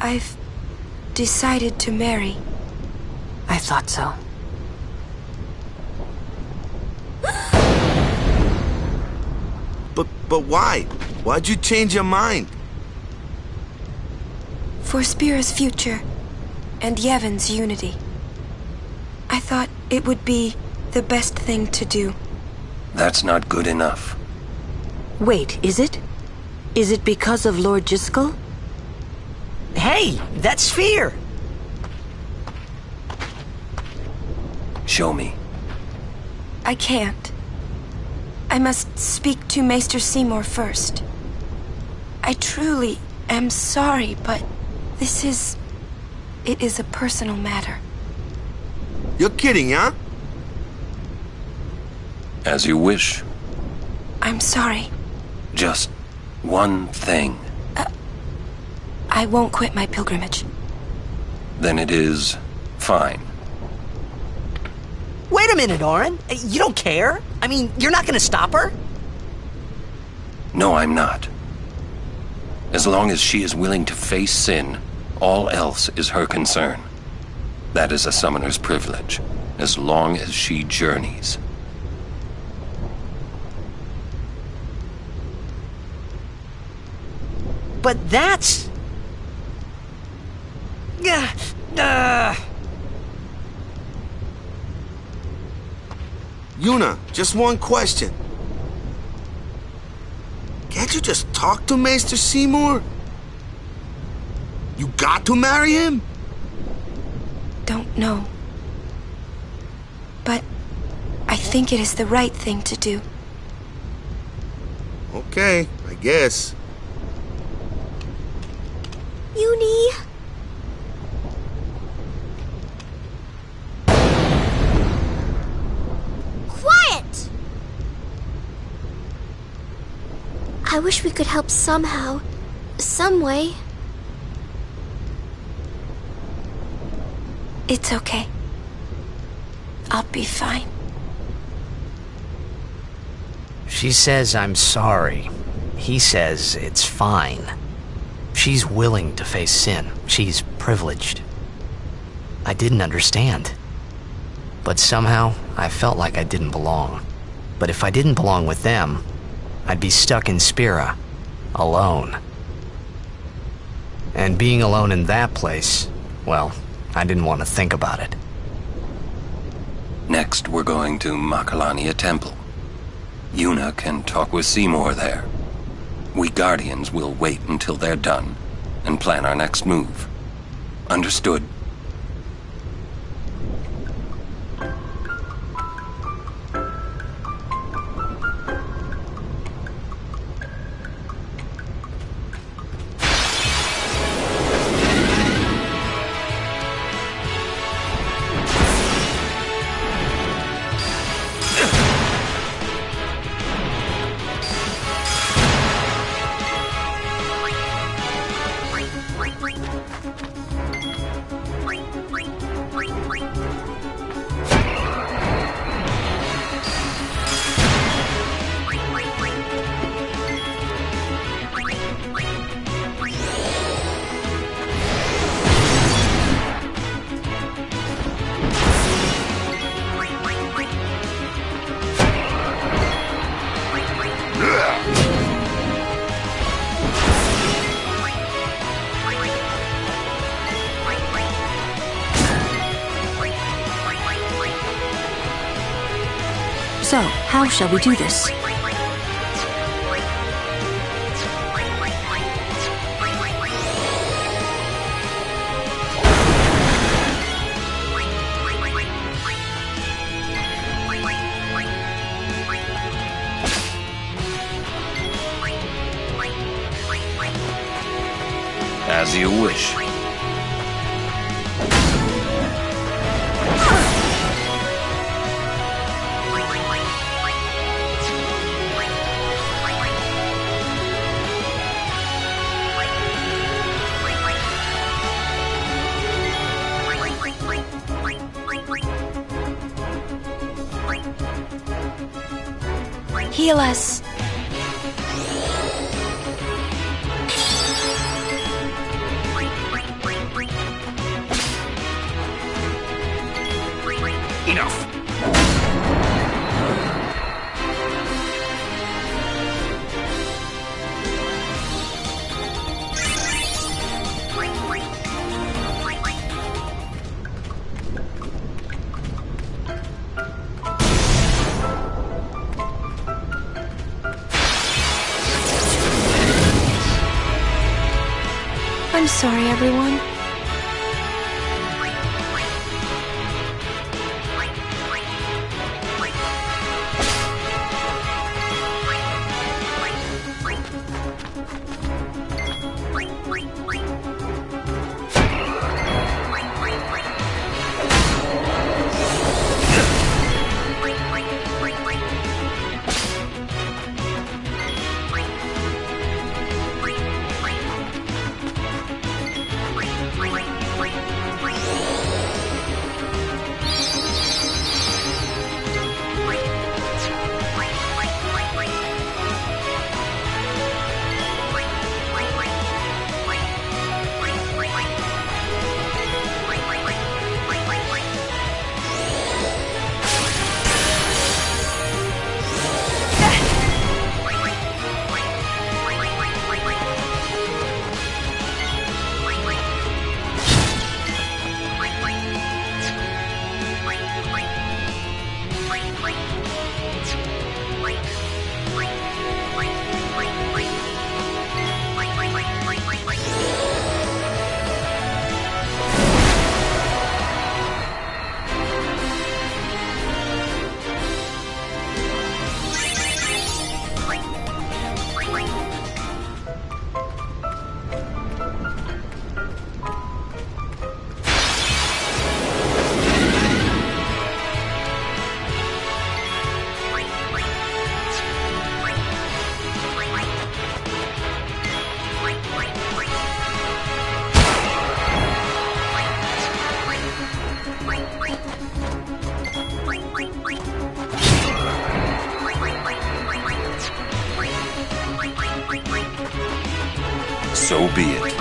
I've decided to marry. I thought so. But why? Why'd you change your mind? For Spira's future and Yevon's unity. I thought it would be the best thing to do. That's not good enough. Wait, is it? Is it because of Lord Jiskel? Hey, that's Sphere! Show me. I can't. I must speak to Maester Seymour first. I truly am sorry, but this is... it is a personal matter. You're kidding, huh? As you wish. I'm sorry. Just one thing. I won't quit my pilgrimage. Then it is fine. Wait a minute, Orin. You don't care? I mean, you're not gonna stop her? No, I'm not. As long as she is willing to face sin, all else is her concern. That is a summoner's privilege, as long as she journeys. But that's... Yuna, just one question. Can't you just talk to Maester Seymour? You got to marry him? Don't know. But I think it is the right thing to do. Okay, I guess. Uni. Quiet! I wish we could help somehow. Some way. It's okay. I'll be fine. She says I'm sorry. He says it's fine. She's willing to face sin. She's privileged. I didn't understand. But somehow, I felt like I didn't belong. But if I didn't belong with them, I'd be stuck in Spira, alone. And being alone in that place, well, I didn't want to think about it. Next, we're going to Makalania Temple. Yuna can talk with Seymour there. We Guardians will wait until they're done and plan our next move. Understood? So, how shall we do this? As you wish. Heal us. Enough. I'm sorry, everyone. be it.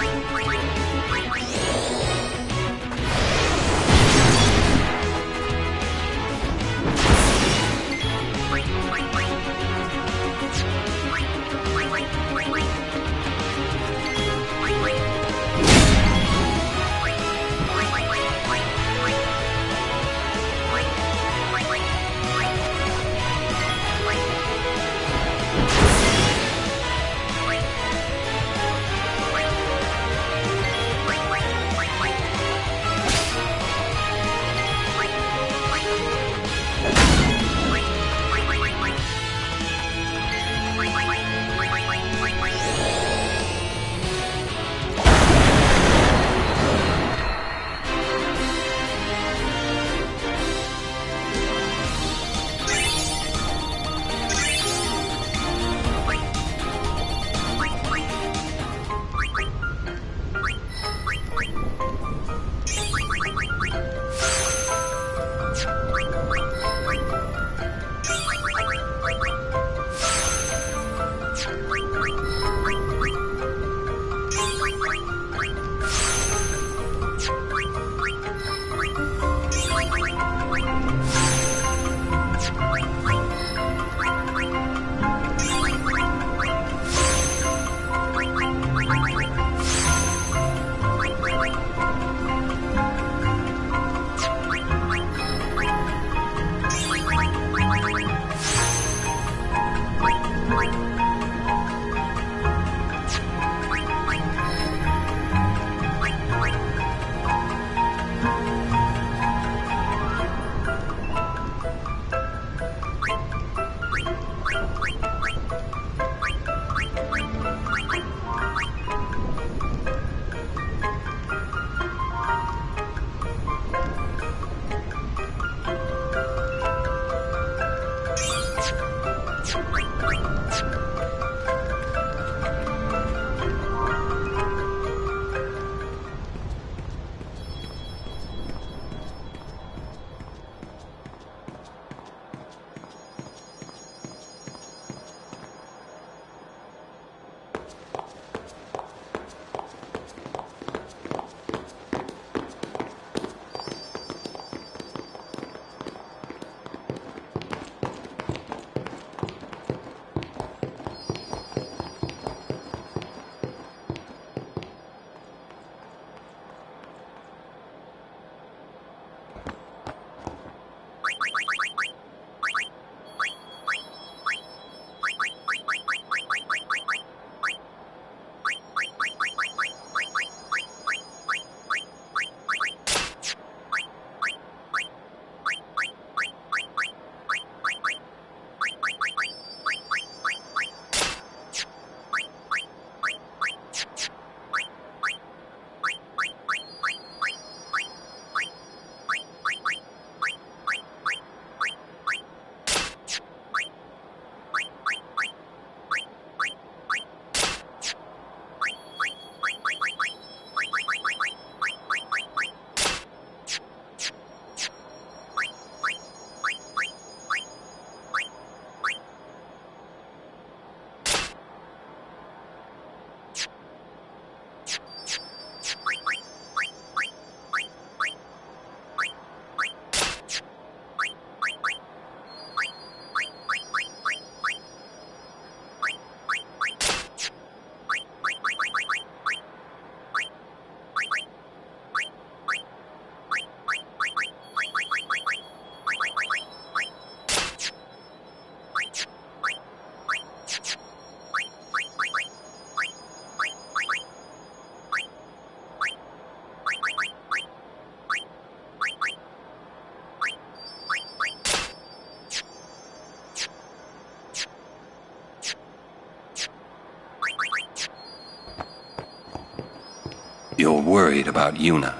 You're worried about Yuna.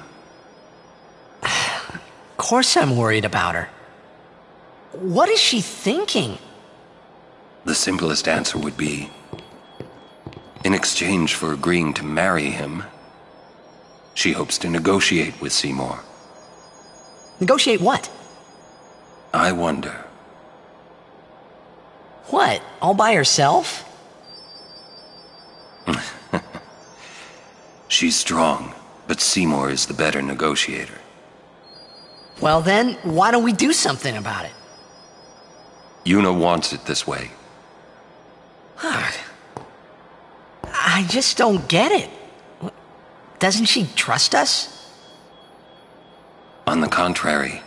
Of course I'm worried about her. What is she thinking? The simplest answer would be, in exchange for agreeing to marry him, she hopes to negotiate with Seymour. Negotiate what? I wonder. What? All by herself? She's strong, but Seymour is the better negotiator. Well then, why don't we do something about it? Yuna wants it this way. I just don't get it. Doesn't she trust us? On the contrary,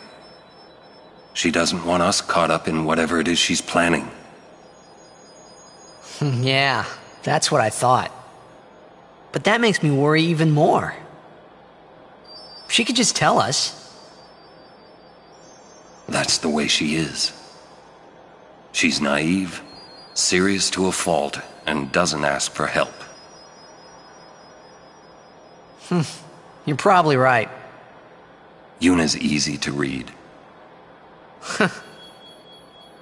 she doesn't want us caught up in whatever it is she's planning. Yeah, that's what I thought. But that makes me worry even more. She could just tell us. That's the way she is. She's naive, serious to a fault, and doesn't ask for help. You're probably right. Yuna's easy to read.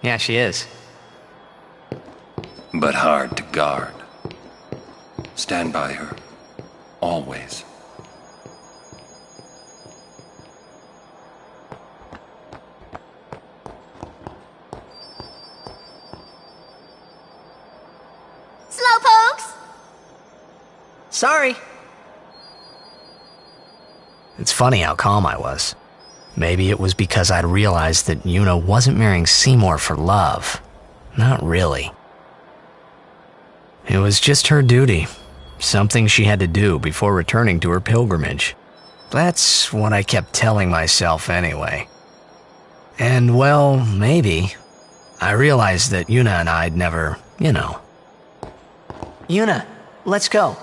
Yeah, she is. But hard to guard. Stand by her. Always. Slowpokes! Sorry. It's funny how calm I was. Maybe it was because I'd realized that Yuna wasn't marrying Seymour for love. Not really. It was just her duty. Something she had to do before returning to her pilgrimage. That's what I kept telling myself anyway. And well, maybe. I realized that Yuna and I'd never, Yuna, let's go.